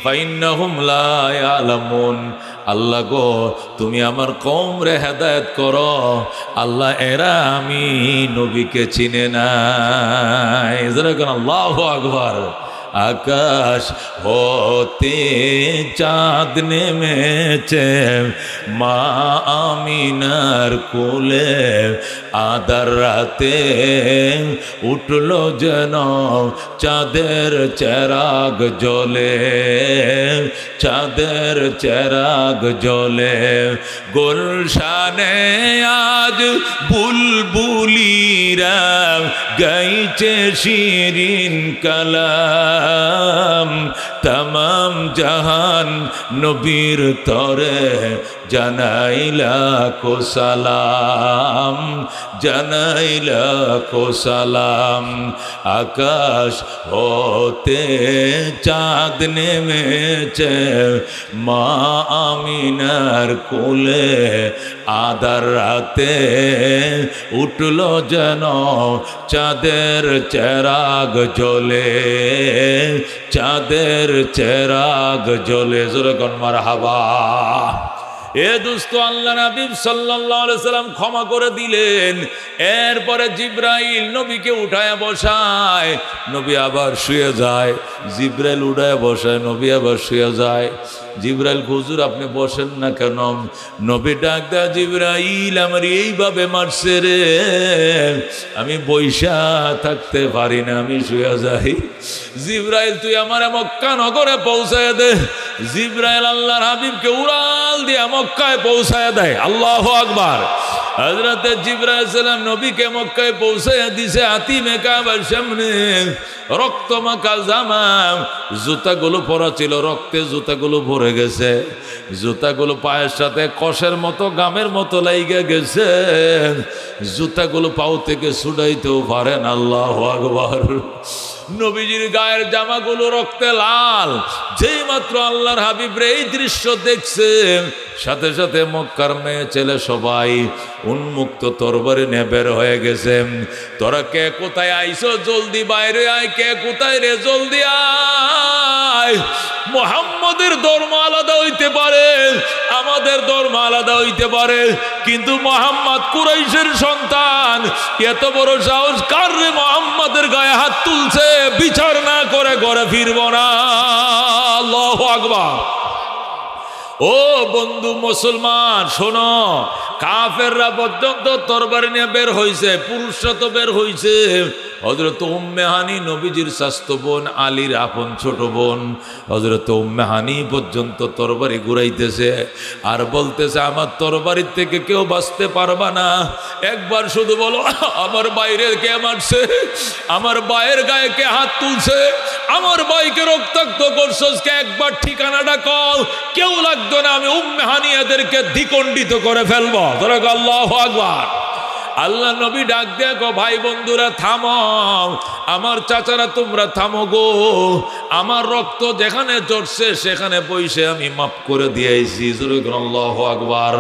S1: ফাইন্নাহুম লা ইয়ালামুন। আল্লাহ গো, তুমি আমার কওমরে হেদায়েত করো। আল্লাহ, এরা আমি নবীকে চিনে নাই। যেরকম আল্লাহু আকবার। আকাশ হতে চাঁদ নেমেছে মা আমিনার কোলে, আদার রাতে উঠল যেন চাঁদের চেরাগ জ্বলে, চাঁদের চেরাগ জ্বলে। গুলশানে আজ বুলবুলিরা গাইছে শিরিন কালাম, তমাম জাহান নবীর তরে জানাইলা কো সালাম, জানাইলা কো সালাম। আকাশ হতে চাঁদ নেমেছে মা আমিনার কোলে, আদার রাতে উঠল যেন চাঁদের চেরাগ জ্বলে, চাঁদের চেরাগ জ্বলে। জোরে কোন মারহাবা। এ দোস্ত, আল্লাহ নবী সাল্লাল্লাহু আলাইহি সাল্লাম ক্ষমা করে দিলেন। এরপরে জিবরাইল নবীকে উঠায় বসায়, নবী আবার শুয়ে যায়। জিবরাইল উঠায় বসায়, নবী আবার শুয়ে যায়। জিবরাইল, হুজুর আপনি বসেন না কেন? নবী ডাক দেয়, জিবরাইল আমার এইভাবে মারছে রে, আমি বইসা থাকতে পারি না, আমি শুয়ে যাই। জিবরাইল, তুই আমার মক্কা নগরে পৌঁছায় দে। জিবরাইল আল্লাহর হাবিবকে উড়াল দিয়ে মক্কায় পৌঁছায় দেয়। আল্লাহু আকবার। হযরতে জিবরাইল সালাম নবীকে মক্কায় পৌঁছায় দিছে। হাতিমে কাবার সামনে রক্ত মাখা জামা, জুতাগুলো পরা ছিল রক্তে, জুতাগুলো ভরে গেছে। জুতাগুলো পায়ের সাথে কষের মতো গামের মতো লাইগা গেছে। জুতাগুলো পাও থেকে ছুটাইতেও পারেন। আল্লাহু আকবার। নবীজির গায়ের জামাগুলো রক্তে লাল। যেই মাত্র আল্লাহর হাবিব রে এই দৃশ্য দেখছে, সাথে সাথে মক্কার মেয়ে ছেলে সবাই উন্মুক্ত তরবারি নিয়ে বের হয়ে গেছে। তোরা কে কোথায় আইছো? জলদি বাইরে আয়। কে কোথায় রে? জলদি আয়। মুহাম্মদের ধর্ম আলাদা হইতে পারে, আমাদের ধর্ম আলাদা হইতে পারে, কিন্তু মুহাম্মদ কুরাইশের সন্তান। এত বড় সাহস কার রে? মুহাম্মদের গায়ে হাত তুলছে, বিচার না করে ঘরে ফিরব না। আল্লাহু আকবার। ও বন্ধু মুসলমান, শোনো, কাফেররা পর্যন্ত তরবারি নিয়ে বের হইছে, পুরুষরা তো বের হইছে, হযরত উম্মে হানি নবীজির স্বাস্থ্য বোন, আলীর আপন ছোট বোন। হযরত উম্মে হানি পর্যন্ত তরবারি ঘুরাইতেছে আর বলতেছে, আমার তরবারির থেকে কেউ বাঁচতে পারবা না। একবার শুধু বলো, আমার বাইরে কে মারছে, আমার ভাইয়ের গায়ে কে হাত তুলছে, আমার ভাইকে রক্তাক্ত করছস কে, একবার ঠিকানাটা কও। কেউ লাগতো না, আমি উম্মে হানি এদেরকে দ্বিখণ্ডিত করে ফেলবো। ধরে আল্লাহু আকবার। আল্লাহ নবী ডাক দেয়া গো, ভাই বন্ধুরা থামো, আমার চাচারা তোমরা থামো গো, আমার রক্ত যেখানে ঝরছে সেখানে বইসে আমি মাফ করে দিয়েছি। আল্লাহু আকবার।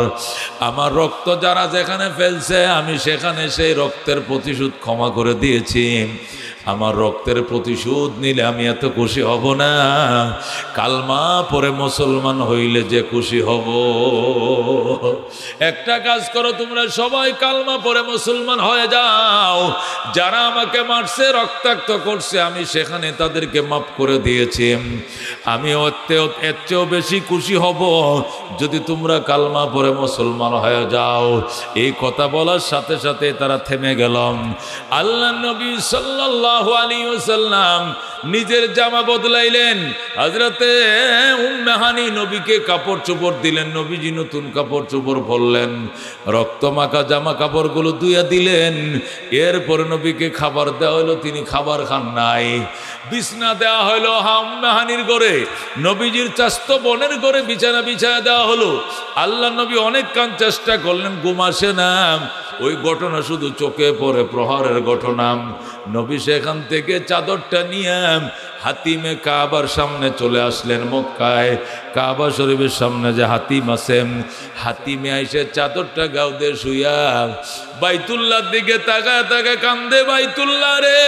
S1: আমার রক্ত যারা যেখানে ফেলছে আমি সেখানে সেই রক্তের প্রতিশোধ ক্ষমা করে দিয়েছি। আমার রক্তের প্রতিশোধ নিলে আমি এত খুশি হব না, কালমা পরে মুসলমান হইলে যে খুশি হব। একটা কাজ করো, তোমরা সবাই কালমা পরে মুসলমান হয়ে যাও। যারা আমাকে মারছে, রক্তাক্ত করছে, আমি সেখানে তাদেরকে মাফ করে দিয়েছি। আমি এর চেয়েও বেশি খুশি হব যদি তোমরা কালমা পরে মুসলমান হয়ে যাও। এই কথা বলার সাথে সাথে তারা থেমে গেলাম। আল্লাহ নবী সাল্লাল্লাহু আলাইহি ওয়াসাল্লাম নিজের জামা বদলাইলেন। হযরতে উম্মে হানি নবীকে কাপড় চোপড় দিলেন, নবীজি নতুন কাপড় চোপড় পরলেন, রক্ত মাখা জামা কাপড়গুলো ধুইয়া দিলেন। এরপরে নবীকে খাবার দেওয়া হলো, তিনি খাবার খান নাই। বিছনা দেওয়া হলো উম্মে হানির ঘরে, নবীজির চাস্তো বোনের ঘরে বিছানা বিছায়া দেওয়া হলো। আল্লাহ নবী অনেক কান চেষ্টা করলেন, ঘুম আসে না। ওই ঘটনা শুধু চোখে পড়ে, প্রহরের ঘটনা। নবী সেখান থেকে চাদরটা নিয়ে হাতিমে কাবার সামনে চলে আসলেন। মক্কায় কাবা শরীফের সামনে যে হাতিম আছে, হাতিমে আইসে চাদরটা গাও দিয়ে শুইয়া বাইতুল্লাহর দিকে তাকায় তাকায় কান্দে, বাইতুল্লাহ রে,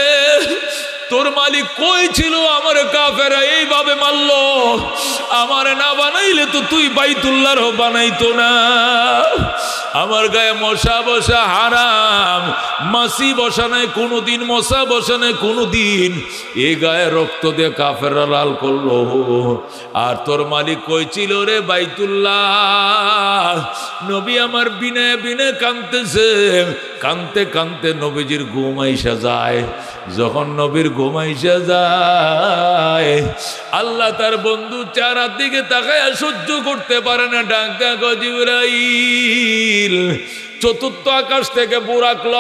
S1: তোর মালিক কই ছিল? আমার কাফেরা এইভাবে মারলো, আমার না বানাইলে তো তুই বাইতুল্লাহর বানাইতো না। আমার গায়ে মশা বসা হারাম, মাছি বসা নাই কোনোদিন, মশা বসা নাই কোনোদিন। এ গায়ে রক্ত দিয়ে কাফেররা লাল করলো, আর তোর মালিক কই ছিল রে? বাইতুল্লাহ। নবী আমার বিনে বিনে কাঁদতেছে, কানতে কানতে নবীজির ঘুম আইসা যায়। যখন নবীর ঘুম আইসা যায়, আল্লাহ তার বন্ধু চেহারার দিকে তাকায় সহ্য করতে পারে না, ডাক দেয়া গো জিবরাইল, চতুর্থ আকাশ থেকে বুরাক ল,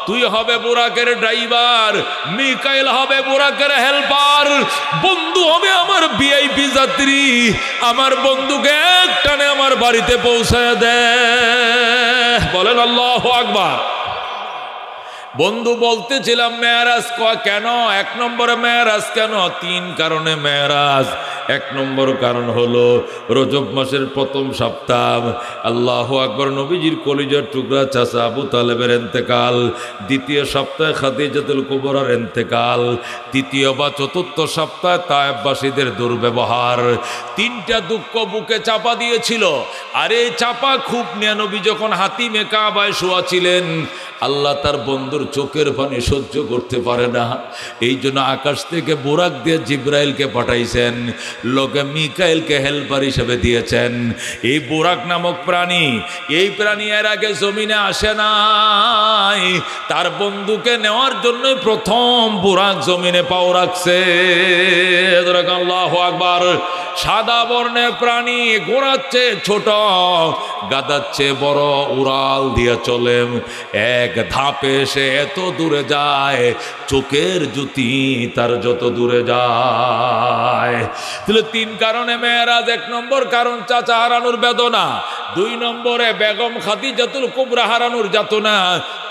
S1: তুই হবে বুরাকের ড্রাইভার, মিকাইল হবে বুরাকের হেল্পার, বন্ধু হবে আমার ভিআইপি যাত্রী। আমার বন্ধুকে একটানে আমার বাড়িতে পৌঁছায় দে। বলেন আল্লাহু আকবার। বন্ধু বলতেছিলাম মেরাজ কেন? এক নম্বরে মেরাজ কেন? 3 কারণে মেরাজ। 1 নম্বর কারণ হলো রজব মাসের প্রথম সপ্তাহ, আল্লাহু আকবার, নবীজির কলিজার টুকরা চাচা আবু তালেবের ইন্তেকাল। 2য় সপ্তাহে খাদিজাতুল কুবরার ইন্তেকাল। 3য় বা 4র্থ সপ্তাহে তায়েফবাসীদের দুর্ব্যবহার। 3টা দুঃখ বুকে চাপা দিয়েছিল। আর এই চাপা খুব নিয়ে নবী যখন হাতিমে কাবায় শোয়া ছিলেন, আল্লাহ তার বন্ধুর চোখের পানি সহ্য করতে পারে না, এই জন্য আকাশ থেকে বুরাক দিয়ে জিব্রাইলকে পাঠাইছেন, লোকে মিকাইলকে হেল্পার হিসেবে দিয়েছেন। এই বুরাক নামক প্রাণী, এই প্রাণী এর আগে জমিনে আসে নাই, তার বন্ধুকে নেওয়ার জন্য প্রথম বুরাক জমিনে পাও রাখছে। আল্লাহু আকবার। সাদা বর্ণের প্রাণী, ঘোড়াচ্ছে ছোট, গাদাচ্ছে বড়, উড়াল দিয়া চলে, এক ধাপে সে এত দূরে যায়, চোখের জ্যোতি তার যত দূরে যায়। তাহলে 3 কারণে মেরাজ। 1 নম্বর কারণ চাচা হারানোর বেদনা, 2 নম্বরে বেগম খাদিজাতুল কুবরা হারানোর যাতনা,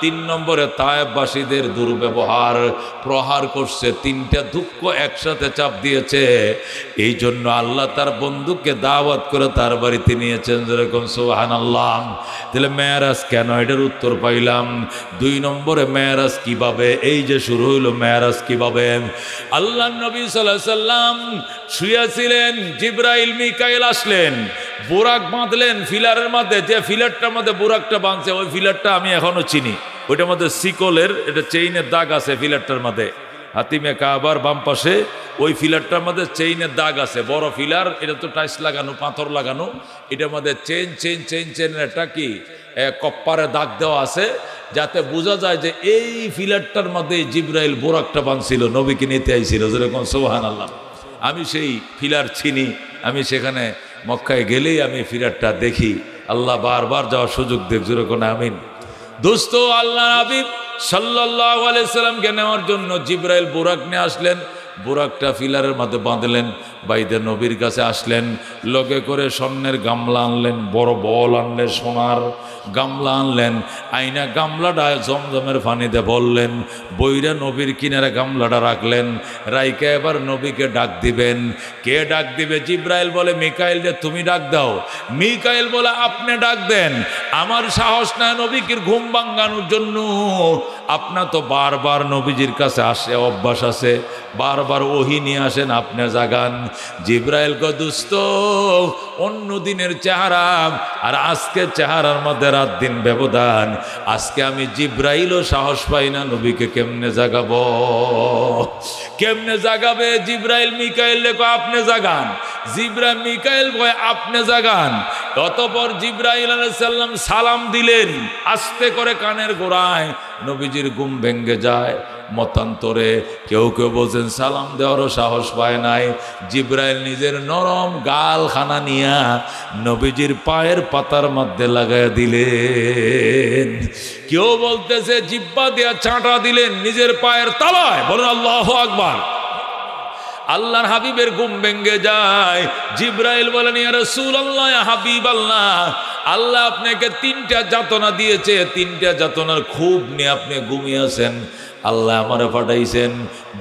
S1: 3 নম্বরে তায়েফবাসীদের দুর্ব্যবহার, প্রহার করছে। 3টা দুঃখ একসাথে চাপ দিয়েছে। এই জন্য আল্লাহ তার বন্ধুকে দাওয়াত করে তার বাড়িতে নিয়েছেন, যেরকম সুবহানাল্লাহ। তাহলে মেরাজ কেন? এটার উত্তর পাইলাম। 2 নম্বরে মেরাজ কিভাবে? এই যে শুরু হইল, মেরাজ কিভাবে? আল্লাহ নবী সাল্লাল্লাহু আলাইহি সাল্লাম শুয়েছিলেন, জিবরাইল মিকাইল আসলেন, বুরাক বাঁধলেন ফিলারের মধ্যে। যে ফিলারটার মধ্যে বুরাকটা বাঁধছে, ওই ফিলারটা আমি এখনো চিনি। ওইটার মধ্যে শিকলের, এটা চেইনের দাগ আছে ফিলারটার মধ্যে। হাতিমে কাবার বাম পাশে ওই ফিলারটার মধ্যে চেইনের দাগ আছে, বড় ফিলার। এটা তো টাইস লাগানো, পাথর লাগানো। এটার মধ্যে চেইনের একটা কি কপ্পারে দাগ দেওয়া আছে। যাতে বোঝা যায় যে এই ফিলারটার মধ্যে জিব্রাইল বোরাকটা বাঁধছিল, নবীকে নিতে আইছিল, যেরকম সুবহানাল্লাহ। আমি সেই ফিলার চিনি, আমি সেখানে মক্কায় গেলেই আমি ফিলারটা দেখি। আল্লাহ বারবার যাওয়ার সুযোগ দেখ, যেরকম আমিন। দোস্ত, আল্লাহ হাবিব সাল্লাল্লাহু আলাইহি সাল্লামকে নেওয়ার জন্য জিব্রাইল বোরাক নিয়ে আসলেন। বোরাকটা ফিলারের মধ্যে বাঁধলেন, বাইদের নবীর কাছে আসলেন, লগে করে স্বর্ণের গামলা আনলেন, বড় বল আনলেন, সোনার গামলা আনলেন, আইনা গামলাটা জমজমের পানিতে বললেন, বইরা নবীর কিনারে গামলাটা রাখলেন, রাইকা এবার নবীকে ডাক দিবেন। কে ডাক দিবে? জিব্রাইল বলে মিকাইল যে তুমি ডাক দাও। মিকাইল বলে আপনি ডাক দেন, আমার সাহস না নবীকে ঘুম ভাঙানোর জন্য। আপনার তো বারবার নবীজির কাছে আসে, অভ্যাস আছে, বারবার ওহী নিয়ে আসেন, আপনি জাগান। জিব্রাইল গো দুস্ত, অন্য দিনের চেহারা আর আজকে চেহারার মধ্যে রাত দিন ব্যবধান। আজকে আমি জিব্রাইলও সাহস পাই না, নবীকে কেমনে জাগাবো? কেমনে জাগাবে? জিব্রাইল মিকাইল লেখো আপনি জাগান, জিব্রাইল মিকাইল কয় আপনি জাগান। অতঃপর জিব্রাইল আলাইহিস সালাম সালাম দিলেন আস্তে করে কানের গোড়ায়, নবীজির ঘুম ভেঙ্গে যায়। মতান্তরে কেউ কেউ বলছেন সালাম দেওয়ারও সাহস পায় নাই। জিব্রাইল নিজের নরম গাল খানা নিয়া নবীজির পায়ের পাতার মধ্যে লাগাইয়া দিলেন। কেউ বলতেছে জিব্বা দিয়া চাঁটা দিলেন নিজের পায়ের তলায়। বলুন আল্লাহু আকবার। আল্লাহর হাবিবের ঘুম ভেঙ্গে যায়। জিব্রাইল বলেন ইয়া রাসূলুল্লাহ, ইয়া হাবিবাল্লাহ, আল্লাহ আপনাকে 3টা যাতনা দিয়েছে, 3টা যাতনার খুব নিয়ে আপনি ঘুমিয়েছেন। আল্লাহ আমারে পাঠাইছেন,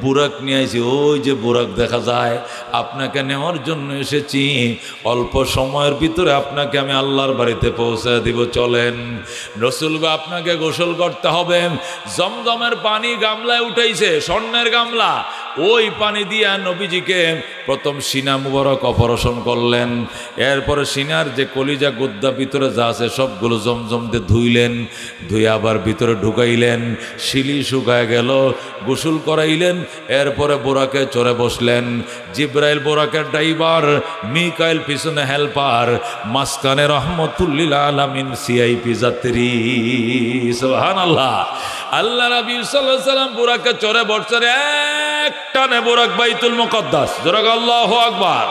S1: বুরাক নিয়ে আইছি, ওই যে বুরাক দেখা যায়, আপনাকে নেওয়ার জন্য এসেছি। অল্প সময়ের ভিতরে আপনাকে আমি আল্লাহর বাড়িতে পৌঁছে দিব, চলেন। রসুল গো আপনাকে গোসল করতে হবে। জমজমের পানি গামলায় উঠাইছে, স্বর্ণের গামলা, ওই পানি দিয়া নবীজিকে প্রথম সিনা মুবারক অপারেশন করলেন। এরপরে সিনার যে কলিজা গুদ্দা ভিতরে যা আছে সবগুলো জমজম দিয়ে ধুইলেন, ধুয়ে আবার ভিতরে ঢুকাইলেন, শিলি শুকায় গেল, গোসল করাইলেন। এরপরে বোরাকে চড়ে বসলেন। জিব্রাইল বোরাকের ড্রাইভার, মিকাইল পিছনে হেল্পার, মাঝখানে রহমতুল্লিল আলামিন সিআইপি যাত্রী। সুবহানাল্লাহ। আল্লাহ নবী সাল্লাল্লাহু আলাইহি সাল্লাম বোরাকে চড়ে বসছেন, একটানে বোরাক বাইতুল মুকদ্দাস। জোরে আল্লাহু আকবার।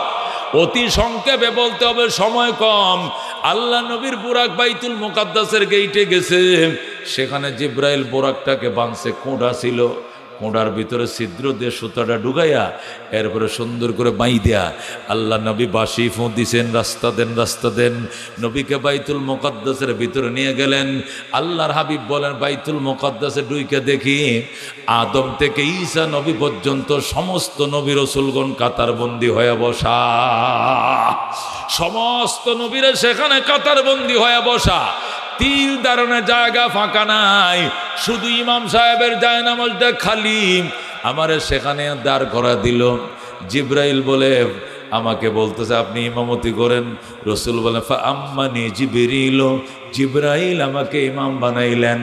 S1: অতি সংক্ষেপে বলতে হবে, সময় কম। আল্লাহ নবীর বোরাক বাইতুল মুকদ্দাসের গেইটে গেছে। সেখানে জিব্রাইল বোরাকটাকে বাঁধছে, কোঁড়া ছিল, কোঁড়ার ভিতরে ছিদ্র দিয়ে সুতাটা ঢুকাইয়া এরপরে সুন্দর করে বাই দেয়া। আল্লাহ নবী বাঁশি ফোঁ দিছেন, রাস্তা দেন, রাস্তা দেন। নবীকে বাইতুল মুকদ্দাসের ভিতরে নিয়ে গেলেন। আল্লাহর হাবিব বলেন বাইতুল মুকদ্দাসে ঢুইকে দেখি আদম থেকে ঈসা নবী পর্যন্ত সমস্ত নবী রসুলগণ কাতারবন্দি হয়ে বসা। সমস্ত নবীরা সেখানে কাতারবন্দি হয়ে বসা। তিল দাঁড়ানোর জায়গা ফাঁকা নাই, শুধু ইমাম সাহেবের জায়নামাজটা খালি। আমারে সেখানে দাঁড় করা দিল। জিব্রাইল বলে আমাকে বলতেছে আপনি ইমামতি করেন। রসুল বলে ফা আম্মানি জিবরিল, জিব্রাইল আমাকে ইমাম বানাইলেন।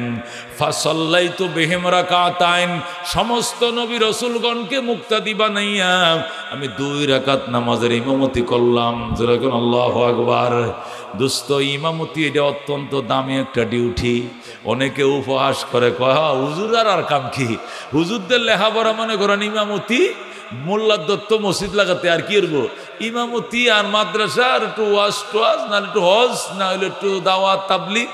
S1: ফাসাল্লাইতু বিহিম রাকাতাইন, সমস্ত নবী রসুলগণকে মুক্তাদি বানাইয়া আমি 2 রাকাত নামাজের ইমামতি করলাম। যেরকম আল্লাহু আকবার। দোস্ত, ইমামতি এটা অত্যন্ত দামি একটা ডিউটি। অনেকে উপহাস করে, কয় হুজুর আর কাম কি, হুজুরদের লেখাপড়া মনে করেন ইমামতি, মোল্লার দত্ত মসজিদ লাগাতে আর কি করবো, ইমামতি আর মাদ্রাসা আর একটু ওয়াজ টোয়াজ, না একটু হজ, না হলে একটু দাওয়াত তাবলিগ,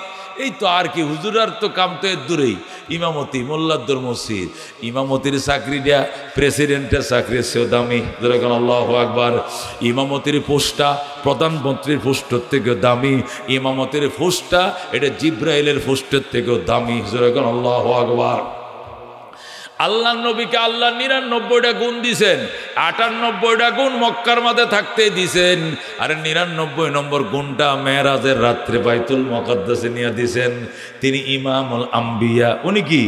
S1: এই তো আর কি। হুজুরার তো কাম তো এর দূরেই। ইমামতি মোল্লাদ্দর মসজিদ, ইমামতির চাকরিটা প্রেসিডেন্টের চাকরির চেয়েও দামি। যেরকম আল্লাহু আকবার। ইমামতির পোস্টটা প্রধানমন্ত্রীর পোস্টের থেকেও দামি। ইমামতির পোস্টটা এটা জিব্রাইলের পোস্টের থেকেও দামি। যেরকম আল্লাহু আকবার। আল্লাহ নবীকে আল্লাহ 99টা গুণ দিছেন, 98টা গুণ মক্কার মাঝে থাকতে দিছেন, আর 99 নম্বর গুণটা মেরাজের রাত্রে বাইতুল মুকদ্দাসে নিয়ে দিছেন। তিনি ইমামুল আম্বিয়া। উনি কি?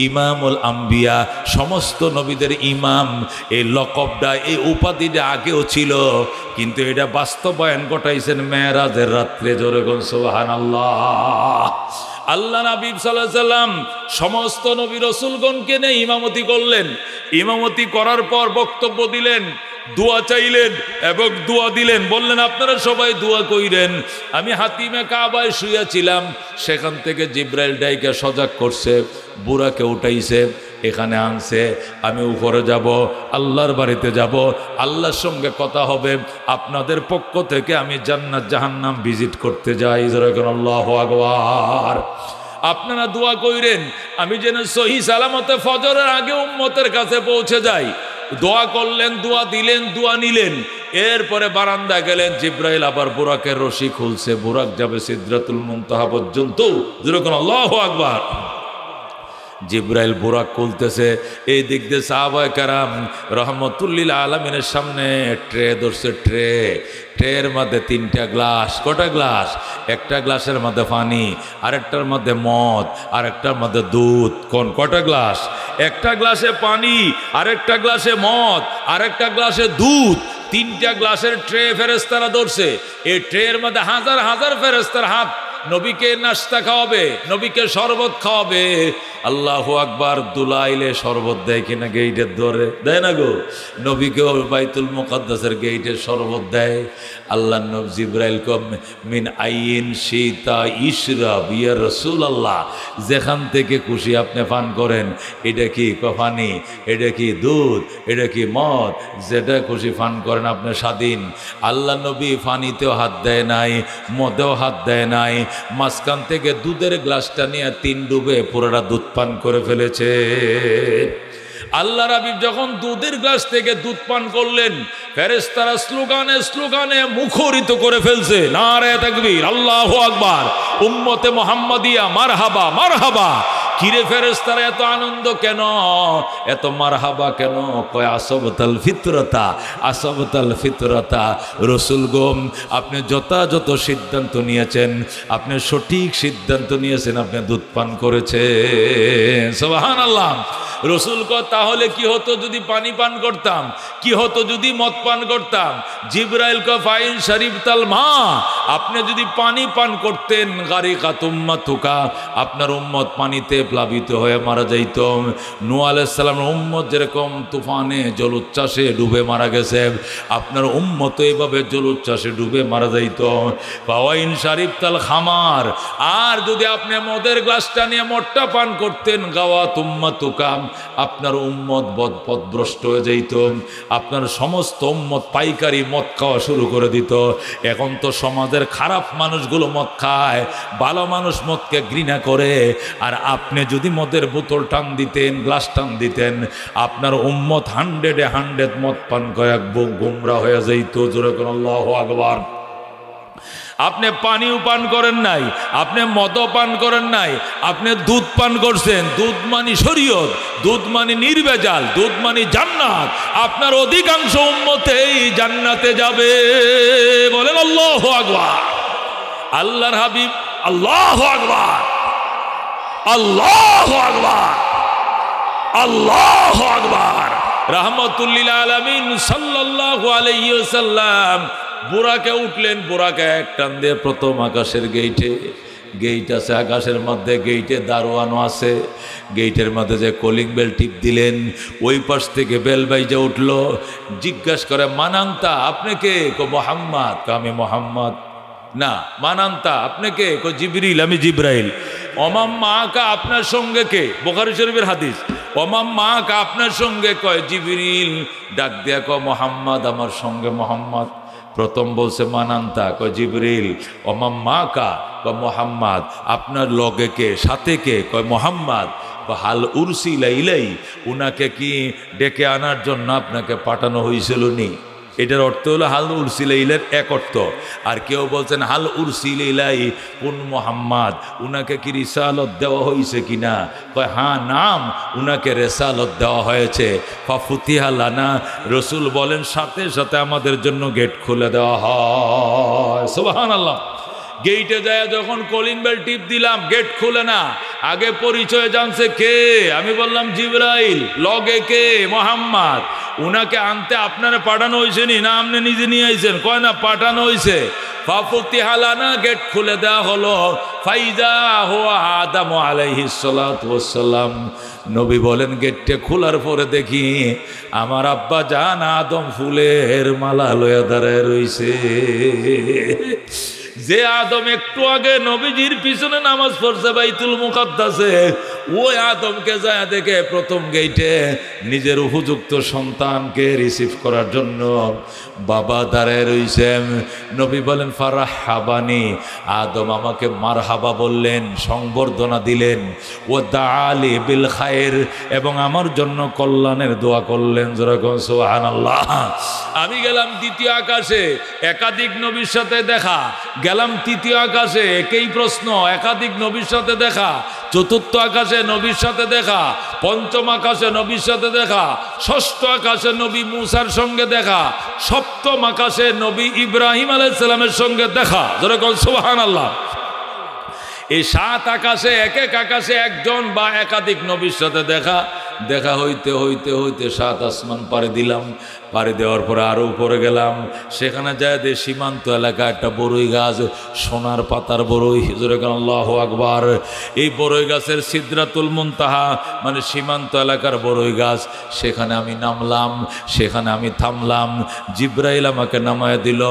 S1: ইমামুল আম্বিয়া, সমস্ত নবীদের ইমাম। এই লকবটা, এই উপাধিটা আগেও ছিল, কিন্তু এটা বাস্তবায়ন ঘটাইছেন মেরাজের রাত্রে। জোরে বলুন সুবহানাল্লাহ। আল্লাহ নবী সাল্লাল্লাহু আলাইহি সাল্লাম সমস্ত নবী রসুলগণকে নিয়ে ইমামতি করলেন। ইমামতি করার পর বক্তব্য দিলেন। দোয়া চাইলেন এবং দোয়া দিলেন, বললেন আপনারা সবাই দোয়া কইরেন। আমি হাতিমে কাবায় শুয়েছিলাম, সেখান থেকে জিব্রাইল ডাইকে সজাগ করছে, বুড়াকে উঠাইছে, এখানে আনছে। আমি উপরে যাব, আল্লাহর বাড়িতে যাব, আল্লাহর সঙ্গে কথা হবে, আপনাদের পক্ষ থেকে আমি জান্নাত জাহান্নাম ভিজিট করতে যাই। আল্লাহু আকবার। আপনারা দোয়া কইরেন আমি যেন সহি সালামতে ফজরের আগে উম্মতের কাছে পৌঁছে যাই। দোয়া করলেন, দোয়া দিলেন, দোয়া নিলেন। এরপরে বারান্দা গেলেন, জিব্রাইল আবার বুরাকের রশি খুলছে, বুরাক যাবে সিদরাতুল মুনতাহা পর্যন্ত। যেরকম আল্লাহু আকবার। জিব্রাইল বুরাক খুলতেছে, এই দিক দিয়ে সাহাবায়ে কেরাম রহমতুল্লিল আলামিনের সামনে ট্রে ধরছে, ট্রের মধ্যে 3টা গ্লাস। কটা গ্লাস? একটা গ্লাসের মধ্যে পানি, আরেকটার মধ্যে মদ, আরেকটার মধ্যে দুধ। কটা গ্লাস? একটা গ্লাসে পানি, আরেকটা গ্লাসে মদ, আরেকটা গ্লাসে দুধ। 3টা গ্লাসের ট্রে ফেরেশতারা ধরছে। এই ট্রের মধ্যে হাজার হাজার ফেরেশতার হাত। নবীকে নাস্তা খাওয়াবে, নবীকে শরবত খাওয়াবে। আল্লাহু আকবার। দুলাইলে শরবত দেয় কিনা গেইটের ধরে? দেয় না গো। নবীকেও বাইতুল মুকাদ্দাসের গেইটের শরবত দেয়। আল্লাহ নবী জিব্রাইল কম মিন আইন শীতা ইশরাব ইয়া রাসূলুল্লাহ, যেখান থেকে খুশি আপনি পান করেন। এটা কি পানি, এটা কি দুধ, এটা কি মদ, যেটা খুশি পান করেন, আপনি স্বাধীন। আল্লাহ নবী পানিতেও হাত দেয় নাই, মদেও হাত দেয় নাই। মাঝখান থেকে দুধের গ্লাসটা নিয়ে 3 ডুবে পুরোটা দুধ পান করে ফেলেছে। আল্লাহ হাবিব যখন দুধের গ্লাস থেকে দুধ পান করলেন, ফেরেশতারা স্লোগানে স্লোগানে মুখরিত করে ফেলছে। নারে তাকবীর, আল্লাহু আকবার, উম্মতে মুহাম্মাদিয়া মারহাবা মারহাবা। কিরে ফেরেশতারা এত আনন্দ কেন, এত মারহাবা কেন? কয় আসবতাল ফিতরতা, আসবতাল ফিতরতা। রসুল গোম, আপনি যথাযথ সিদ্ধান্ত নিয়েছেন, আপনি সঠিক সিদ্ধান্ত নিয়েছেন, আপনি দুধ পান করেছেন। সুবহানাল্লাহ। রসুল কয় তাহলে কি হতো যদি পানি পান করতাম, কি হতো যদি মদ পান করতাম? জিব্রাইল কয় ফাইন শরীফ তাল মা, আপনি যদি পানি পান করতেন গারিকাত উম্মাতুকা, আপনার উম্মত পানিতে প্লাবিত হয়ে মারা যাইত। নূহ আলাইহিস সালামের উম্মত যেরকম তুফানে জলোচ্ছ্বাসে ডুবে মারা গেছে, আপনার উম্মত এইভাবে জলোচ্ছ্বাসে ডুবে মারা যাইত। ফাওয়াইন শরীফ তাল খামার, আর যদি আপনি মদের গ্লাসটা নিয়ে মদটা পান করতেন গাওয়াত উম্মাতুকা, আপনার উম্মত পথভ্রষ্ট হয়ে যাইত, আপনার সমস্ত উম্মত পাইকারি মদ খাওয়া শুরু করে দিত। এখন তো সমাজের খারাপ মানুষগুলো মদ খায়, ভালো মানুষ মদকে ঘৃণা করে। আর আপনি যদি মদের বোতল টান দিতেন, গ্লাস টান দিতেন, আপনার উম্মত 100 মদ পান করে গুমরা হয়ে যাইত। জোরে করে আল্লাহু আকবার। আপনি পানিও পান করেন নাই, আপনি মদও পান করেন নাই, আপনি দুধ পান করছেন। দুধ মানি শরীয়ত, দুধ মানি নির্ভেজাল, দুধ মানি জান্নাত। আপনার অধিকাংশ উম্মতেই জান্নাতে যাবে। বলেন আল্লাহু আকবার। আল্লাহর হাবিব আল্লাহু আকবার, আল্লাহু আকবার, আল্লাহু আকবার। রাহমাতুল্লিল আলামিন সাল্লাল্লাহু আলাইহি ওয়াসাল্লাম বুরাকে উঠলেন। বুরাকে এক টান দিয়ে প্রথম আকাশের গেইট আছে আকাশের মধ্যে, গেইটে দারোয়ানও আছে। গেইটের মধ্যে যে কলিং বেল টিপ দিলেন, ওই পাশ থেকে বেল বাইজা উঠলো। জিজ্ঞাসা করে মানান্তা আপনি কে? কো মোহাম্মদ। আমি মোহাম্মদ। না মানান্তা আপনি কে? কো জিবরিল, আমি জিব্রাইল। ওমাম মা কা আপনার সঙ্গে কে? বুখারী শরীফের হাদিস। ওমাম মা কা আপনার সঙ্গে? কয় জিবরিল। ডাক দিয়া কয় মোহাম্মদ, আমার সঙ্গে মোহাম্মদ। প্রথম বলছে মানান্তা, কয় জিবরিল। ওমাম মা কা? কয় মোহাম্মদ। আপনার লগে কে, সাথে কে? কয় মোহাম্মদ। হাল উরসিলা ইলাই, উনাকে কি ডেকে আনার জন্য আপনাকে পাঠানো হয়েছিল নি? এটার অর্থ হলো হাল উরসিলা ইলাইর এক অর্থ। আর কেউ বলছেন হাল উরসিলা ইলাই কোন মোহাম্মদ, উনাকে কি রিসালত দেওয়া হয়েছে কিনা? কয় হ্যাঁ, নাম উনাকে রেসালত দেওয়া হয়েছে। ফাফুতিহা লানা, রসুল বলেন সাথে সাথে আমাদের জন্য গেট খুলে দেওয়া হয়। সুবহানাল্লাহ। গেইটে যায় যখন কলিং বেল টিপ দিলাম, গেট খুলে না। আগে পরিচয় জানছে কে? আমি বললাম জিবরাইল। লগে কে? মোহাম্মদ। উনাকে আনতে আপনারা পাঠানো হয়েছে নি? না আপনি নিজে নিয়ে আইছেন? কয় না পাঠানো হয়েছে। ফাফুতিহা লানা, গেট খুলে দেওয়া হলো। ফাইজা হুয়া আদম আলাইহিস সালাতু ওয়াস সালাম। নবী বলেন গেটটা খোলার পরে দেখি আমার আব্বা জান আদম ফুলের মালা লয়া দাঁড়ায় রইছে। যে আদম একটু আগে নবীজির পিছনে নামাজ পড়ছে বাইতুল মুকাদ্দাসে, ওই আদমকে যায় দেখে প্রথম গেইটে নিজের উপযুক্ত সন্তানকে রিসিভ করার জন্য বাবা দাঁড়ায় রইছেন। নবী বলেন ফারহাবানি, আদম আমাকে মারহাবা বললেন, সংবর্ধনা দিলেন। ও দাআলি বিল খায়ের, এবং আমার জন্য কল্যাণের দোয়া করলেন। যেরকম সুবহানাল্লাহ। আমি গেলাম দ্বিতীয় আকাশে, একাধিক নবীর সাথে দেখা। গেলাম তৃতীয় আকাশে, একই প্রশ্ন, একাধিক নবীর সাথে দেখা। চতুর্থ আকাশে নবীর সাথে দেখা। পঞ্চম আকাশে নবীর সাথে দেখা। ষষ্ঠ আকাশে নবী মুসার সঙ্গে দেখা। সপ্তম আকাশে নবী ইব্রাহিম আলাইহিস সালামের সঙ্গে দেখা। যেরকম সুবহানাল্লাহ। এই 7 আকাশে, এক এক আকাশে একজন বা একাধিক নবীর সাথে দেখা। দেখা হইতে হইতে হইতে 7 আসমান পাড়ি দিলাম। পাড়ি দেওয়ার পরে আরো উপরে গেলাম। সেখানে যায় যে সীমান্ত এলাকা একটা বড়ই গাছ, সোনার পাতার বড়ই। যেরকম আল্লাহু আকবার। এই বড়ই গাছের সিদরাতুল মুনতাহা, মানে সীমান্ত এলাকার বড়ই গাছ। সেখানে আমি নামলাম, সেখানে আমি থামলাম। জিব্রাইল আমাকে নামায় দিল।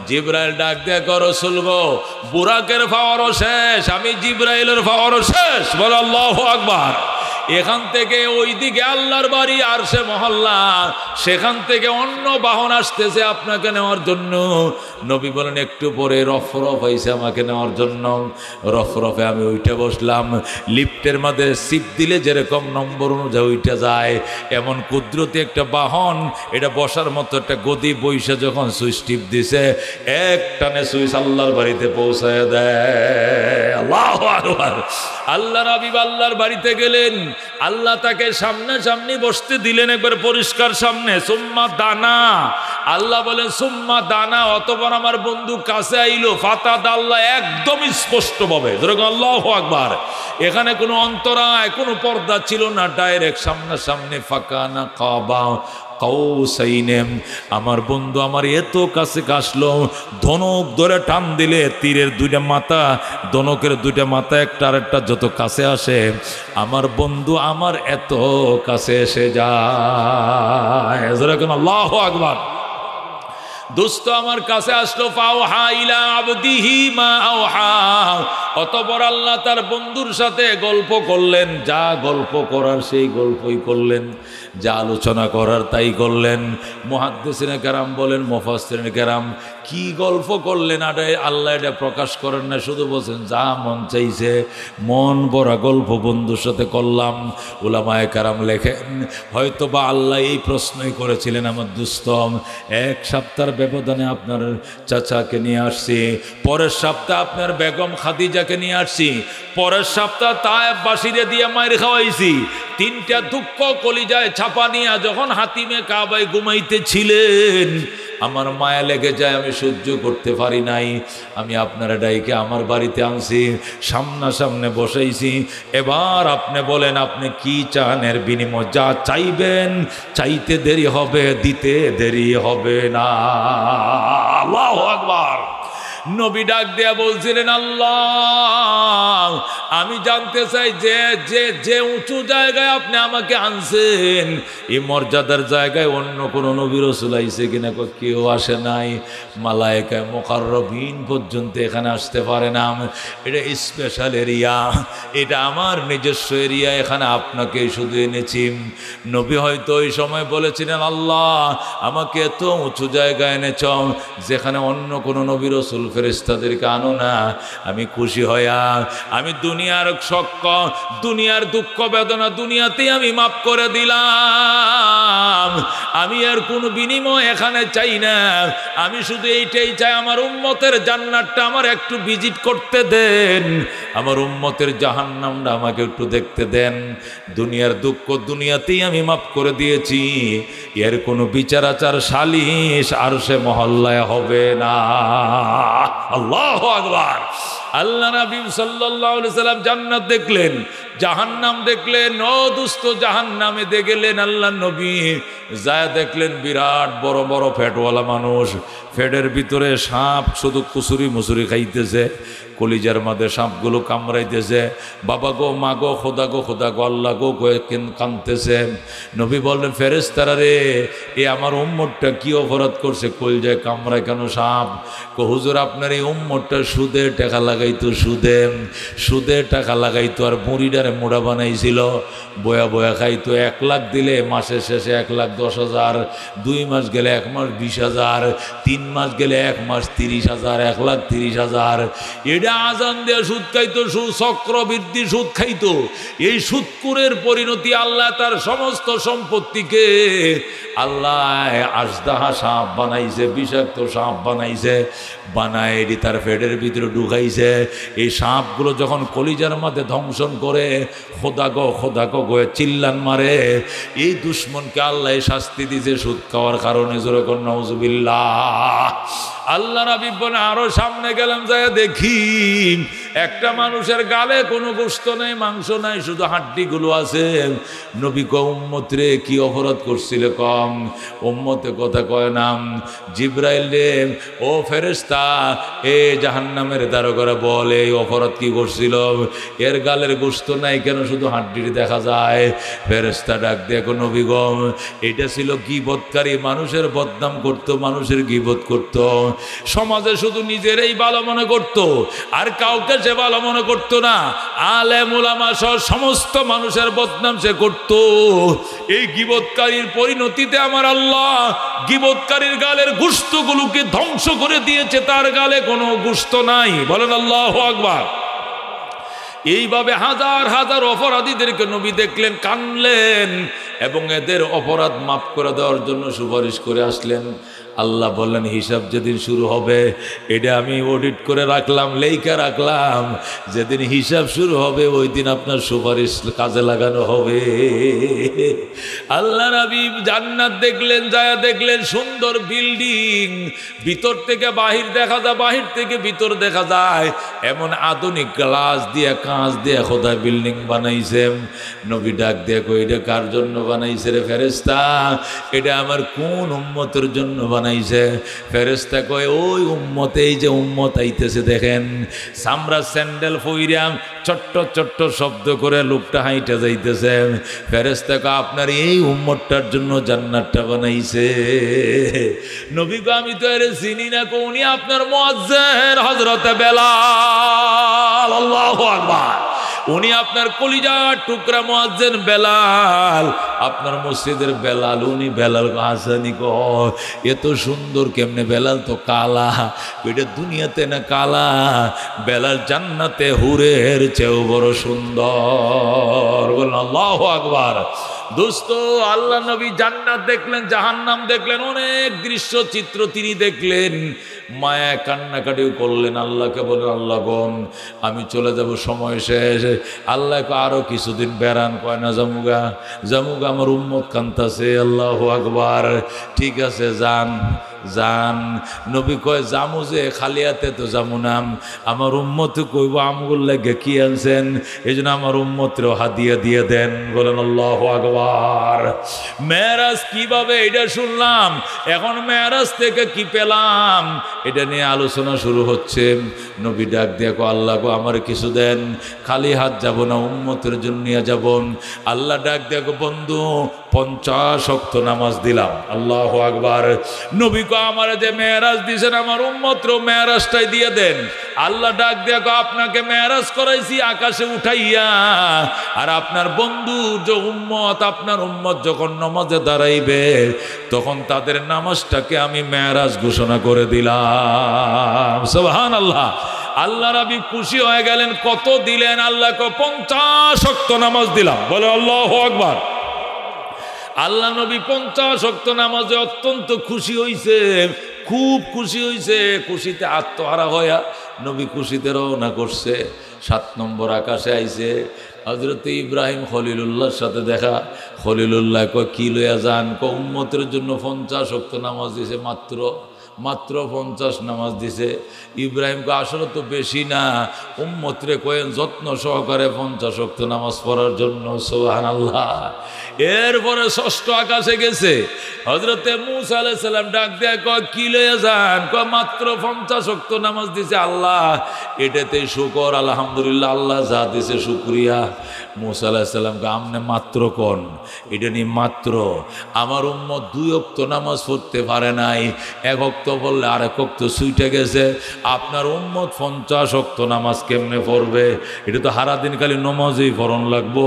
S1: জিব্রাইল ডাক দেয়া, রাসূল গো, বুরাকের ফাওয়ারও শেষ, আমি জিব্রাইলের ফাওয়ারও শেষ। বল আল্লাহু আকবার। এখান থেকে ওইদিকে আল্লাহর বাড়ি আরশে মহল্লা, সেখান থেকে অন্য বাহন আসতেছে আপনাকে নেওয়ার জন্য। নবী বলেন একটু পরে রফরফ হয়েছে আমাকে নেওয়ার জন্য। রফরফে আমি উঠে বসলাম। লিফটের মধ্যে সিপ দিলে যেরকম নম্বর অনুযায়ী উঠে যায়, এমন কুদরতি একটা বাহন, এটা বসার মতো একটা গদি, বইসা যখন সুইচ টিপ দিছে, এক টানে সুইচ আল্লাহর বাড়িতে পৌঁছায় দেয়। আল্লাহু আকবার। আল্লাহ রাবিব আল্লাহর বাড়িতে গেলেন, আল্লাহ তাকে সামনাসামনি বসতে দিলেন, একবার পরিষ্কার সামনে। সুম্মা দানা, আল্লাহ বলেন সুম্মা দানা, অতবার আমার বন্ধু কাছে আইলো। ফাতাদ, আল্লাহ একদম স্পষ্ট ভাবে। যেরকম আল্লাহু আকবার। এখানে কোনো অন্তরায়, কোনো পর্দা ছিল না, ডাইরেক্ট সামনাসামনি। ফাকানা কাবা কাউসাইনে, আমার বন্ধু আমার এত কাছে আসলো, ধনুক ধরে টান দিলে তীরের 2টা মাথা, ধনুকের 2টা মাথা একটা আরেকটা যত কাছে আসে, আমার বন্ধু আমার এত কাছে এসে যায়। যেরকম আল্লাহু আকবার। দোস্ত আমার কাছে আসলো। ফাওহা ইলা আবদিহি মা আওহা, অতঃপর আল্লাহ তার বন্ধুর সাথে গল্প করলেন। যা গল্প করার সেই গল্পই করলেন, যা আলোচনা করার তাই করলেন। মুহাদ্দিসিনে কেরাম বলেন, মুফাসসিরিনে কেরাম, কি গল্প করলেন আল্লাহ এটা প্রকাশ করেন না, শুধু বলছেন যা মন চাইছে মন ভরা গল্প বন্ধুর সাথে করলাম। উলামায়ে কেরাম লেখেন, হয়তো বা আল্লাহ এই প্রশ্নই করেছিলেন, আমার দোস্ত, 1 সপ্তাহের ব্যবধানে আপনার চাচাকে নিয়ে আসছি, পরের সপ্তাহে আপনার বেগম খাদিজাকে নিয়ে আসছি, পরের সপ্তাহ তায়েব বাসিরে দিয়ে মাইর খাওয়াইছি। 3টা দুঃখ কলিজায় ছাপা নিয়ে যখন হাতিমে কাবায় ঘুমাইতেছিলেন, আমার মায়া লেগে যায়, আমি সহ্য করতে পারি নাই। আমি আপনার ডাইকে আমার বাড়িতে আনছি, সামনাসামনে বসাইছি। এবার আপনি বলেন আপনি কি চান, এর বিনিময় যা চাইবেন, চাইতে দেরি হবে, দিতে দেরি হবে না। আল্লাহু আকবার। নবী ডাক দেয়া বলছিলেন, আল্লাহ আমি জানতে চাই যে যে যে উঁচু জায়গায় আপনি আমাকে আনছেন, এই মর্যাদার জায়গায় অন্য কোনো নবী রাসূল আইছে কিনা? কেউ আসে নাই। মালায়েকা মুকাররবিন পর্যন্ত এখানে আসতে পারে না। এটা স্পেশাল এরিয়া, এটা আমার নিজস্ব এরিয়া, এখানে আপনাকে শুধু এনেছি। নবী হয়তো ওই সময় বলেছিলেন, আল্লাহ আমাকে এত উঁচু জায়গায় এনেছ যেখানে অন্য কোনো নবী রাসূল ফেরেশতাদেরকে আনো না। আমি খুশি হইয়া আমি দুনিয়ার শক্ক, দুনিয়ার দুঃখ বেদনা দুনিয়াতেই আমি মাফ করে দিলাম। আমি আর কোনো বিনিময় এখানে চাই না। আমি শুধু এইটাই চাই, আমার উম্মতের জান্নাতটা আমার একটু ভিজিট করতে দেন, আমার উম্মতের জাহান্নামটা আমাকে একটু দেখতে দেন। দুনিয়ার দুঃখ দুনিয়াতেই আমি মাফ করে দিয়েছি, এর কোনো বিচার আচার সালিশ আরশে মহল্লায় হবে না। আল্লাহু আকবার। আল্লাহ নবী সাল্লাল্লাহু আলাইহি সাল্লাম জান্নাত দেখলেন, জাহান্নাম দেখলেন, ও দুস্থ জাহান্নামে গেলেন আল্লাহ নবী, যায় দেখলেন বিরাট বড় বড় ফ্যাটওয়ালা মানুষ, ফ্যাটের ভিতরে সাপ শুধু কুসুরি মুসুরি খাইতেছে, কলিজার মাঝে সাপগুলো কামড়াইতেছে, বাবা গো মা গো খোদা গো খোদা গো আল্লাহ গো কাঁদতেছে। নবী বললেন, ফেরেশতারা রে, এ আমার উম্মতটা কি অপরাধ করছে, কলিজায় কামড়ায় কেন সাপ? হুজুর আপনার এই উম্মতটা সুদে টাকা লাগাইতো, সুদে টাকা লাগাইতো, আর মুড়িডারে মোড়া বানাইছিল, বয়া বয়া খাইতো। 1 লাখ দিলে মাসের শেষে 1,10,000, 2 মাস গেলে 1 মাস 20,000, 3 মাস গেলে 1 মাস 30,000, 1,30,000। এটা আজান দেয়া সুদ খাইতো, চক্রবৃদ্ধি সুদ খাইতো। এই সুদকুরের পরিণতি আল্লাহ তার সমস্ত সম্পত্তিকে আল্লাহ আজদাহা সাপ বানাইছে, বিষাক্ত সাপ বানাইছে, বানায় এটি তার পেটের ভিতরে ঢুকাইছে। এই সাপগুলো যখন কলিজার মধ্যে ধ্বংসন করে খোদা গো গো চিল্লান মারে, এই দুশ্মনকে আল্লাহ শাস্তি দিয়েছে সুদ খাওয়ার কারণে। জোরে কোন নাউজুবিল্লাহ। আল্লাহ নবী বলে, আরো সামনে গেলাম, যায় দেখি একটা মানুষের গালে কোনো গোশত নাই, মাংস নাই, শুধু হাড্ডিগুলো আছে। নবী কয়, উম্মত রে কি অপরাধ করছিল? কম উম্মতে কথা কয় নাম। জিব্রাইল রে, ও ফেরেশতা, এ জাহান্নামের দারোগারা বল, এই অপরাধ কি করছিল? এর গালের গোশত নাই কেন, শুধু হাড্ডিটি দেখা যায়। ফেরেশতা ডাক দেখো নবী গো, এটা ছিল গীবতকারী, মানুষের বদনাম করত, মানুষের গীবত করত, সমাজে শুধু নিজেরই ভালো মনে করত, আর কাউকে সে ভালো মনে করতো না। আলেম উলামা সহ সমস্ত মানুষের বদনাম সে করত। এই গীবতকারীর পরিণতিতে আমার আল্লাহ গীবতকারীর গালের গোশতগুলোকে ধ্বংস করে দিয়েছে, তার গালে কোনো গোশত নাই। বলেন আল্লাহু আকবার। এইভাবে হাজার হাজার অপরাধীদেরকে নবী দেখলেন, কানলেন, এবং এদের অপরাধ মাফ করে দেওয়ার জন্য সুপারিশ করে আসলেন। আল্লাহ বললেন, হিসাব যেদিন শুরু হবে, এটা আমি অডিট করে রাখলাম, লেখা রাখলাম, যেদিন হিসাব শুরু হবে ওই দিন আপনার সুপারিশ কাজে লাগানো হবে। আল্লাহ নবী জান্নাত দেখলেন, যায় দেখলেন সুন্দর বিল্ডিং, ভিতর থেকে বাহির দেখা যায়, বাহির থেকে ভিতর দেখা যায়, এমন আধুনিক গ্লাস দিয়ে কাঁচ দিয়ে খোদা বিল্ডিং বানাইছে। নবী ডাক দিয়ে কই, এটা কার জন্য বানাইছে রে ফেরেশতা? এটা আমার কোন উম্মতের জন্য বানাইছে? ফেরেশতা কয়, ওই উম্মত, এই যে উম্মত আইতেছে দেখেন, সামরা স্যান্ডেল পইরাম ছোট্ট ছোট্ট শব্দ করে লোকটা হাইটা যাইতেছে। ফেরেশতা কয়, আপনার এই উম্মতটার জন্য জান্নাতটা বানাইছে। নবী কয়, আমি তো এর চিনি না। উনি আপনার মুয়াজ্জিন হযরত বেলাল। আল্লাহু আকবার। উনি আপনার কলিজার টুকরা মুয়াজ্জিন বেলাল, আপনার মসজিদের বেলাল। উনি বেলাল হাসানি কয়, এত সুন্দর কেমনে? বেলাল তো কালা। এটা দুনিয়াতে না কালা, বেলাল জান্নাতে হুরের চেয়েও বড় সুন্দর। বলুন আল্লাহু আকবার। দোস্ত, আল্লাহ নবী জান্নাত দেখলেন, জাহান্নাম দেখলেন, অনেক দৃশ্য চিত্র তিনি দেখলেন, মায়া কান্নাকাটিও করলেন। আল্লাহকে বলেন, আল্লাহ গন, আমি চলে যাব, সময় শেষ। আল্লাহকে আরো কিছুদিন বেড়ান। কয় না, জামুগা জামুগা, আমার উম্মত কান্তাছে। আল্লাহু আকবার। ঠিক আছে, যান যান। নবী কয়, জামু যে খালি হাতে তো যামু না, আমার উম্মত কইব আমগুল লাগে কি আনছেন, এই জন্য আমার উম্মতরেও হাদিয়া দিয়ে দেন। বলেন আল্লাহু আকবার। মেরাজ কিভাবে এটা শুনলাম, এখন মেরাজ থেকে কি পেলাম এটা নিয়ে আলোচনা শুরু হচ্ছে। নবী ডাক দিয়ে কয়, আল্লাহ গো, আমার কিছু দেন, খালি হাত যাব না, উম্মতের জন্য নিয়ে যাব। আল্লাহ ডাক দিয়ে কয়, বন্ধু 50 ওয়াক্ত নামাজ দিলাম। আল্লাহু আকবার। নবী কয়, আমার যে মেরাজ দিয়েছেন আমার উম্মতরও মেরাজটাই দিয়ে দেন। আল্লাহ ডাক দিয়ে কয়, আপনাকে মেরাজ করাইছি আকাশে উঠাইয়া, আর আপনার বন্ধু যে উম্মত, আপনার উম্মত যখন নামাজে দাঁড়াইবে তখন তাদের নামাজটাকে আমি মেরাজ ঘোষণা করে দিলাম। সুবহানাল্লাহ। আল্লাহ নবী খুশি হয়ে গেলেন। কত দিলেন? আল্লাহ কয়, 50 ওয়াক্ত নামাজ দিলাম। বলে আল্লাহু আকবার। আল্লাহ নবী 50 ওয়াক্ত নামাজে অত্যন্ত খুশি হইছে, খুব খুশি হইছে। খুশিতে আত্মহারা হইয়া নবী খুশিতে রওনা করছে। 7 নম্বর আকাশে আইছে, হযরত ইব্রাহিম খলিলুল্লাহর সাথে দেখা। খলিলুল্লাহ কয়, কি লইয়া যান? উম্মতের জন্য 50 ওয়াক্ত নামাজ দিছে, মাত্র 50 নামাজ দিছে। ইব্রাহিমকে আসলে তো বেশি না, উম্মতরে কয়েন যত্ন সহকারে 50 ওয়াক্ত নামাজ পড়ার জন্য। সুবহানাল্লাহ। এরপরে ষষ্ঠ আকাশে গেছে, হযরতে মূসা আলাইহিস সালাম ডাক দেয়া কয় কি লইয়া যান? কয় মাত্র 50 ওয়াক্ত নামাজ দিছে আল্লাহ, এটাতে শুকর, আলহামদুলিল্লাহ, আল্লাহ যা দিছে শুকরিয়া। মূসা আলাইহিস সালামকে আমনে মাত্র কোন, এটা নি মাত্র। আমার উম্মত 2 ওয়াক্ত নামাজ পড়তে পারে নাই, 1 ওয়াক্ত বললে আরেক ওয়াক্ত ছুটে গেছে। আপনার উম্মত 50 ওয়াক্ত নামাজ কেমনে পড়বে? এটা তো সারা দিন খালি নামাজই পড়ন লাগবো,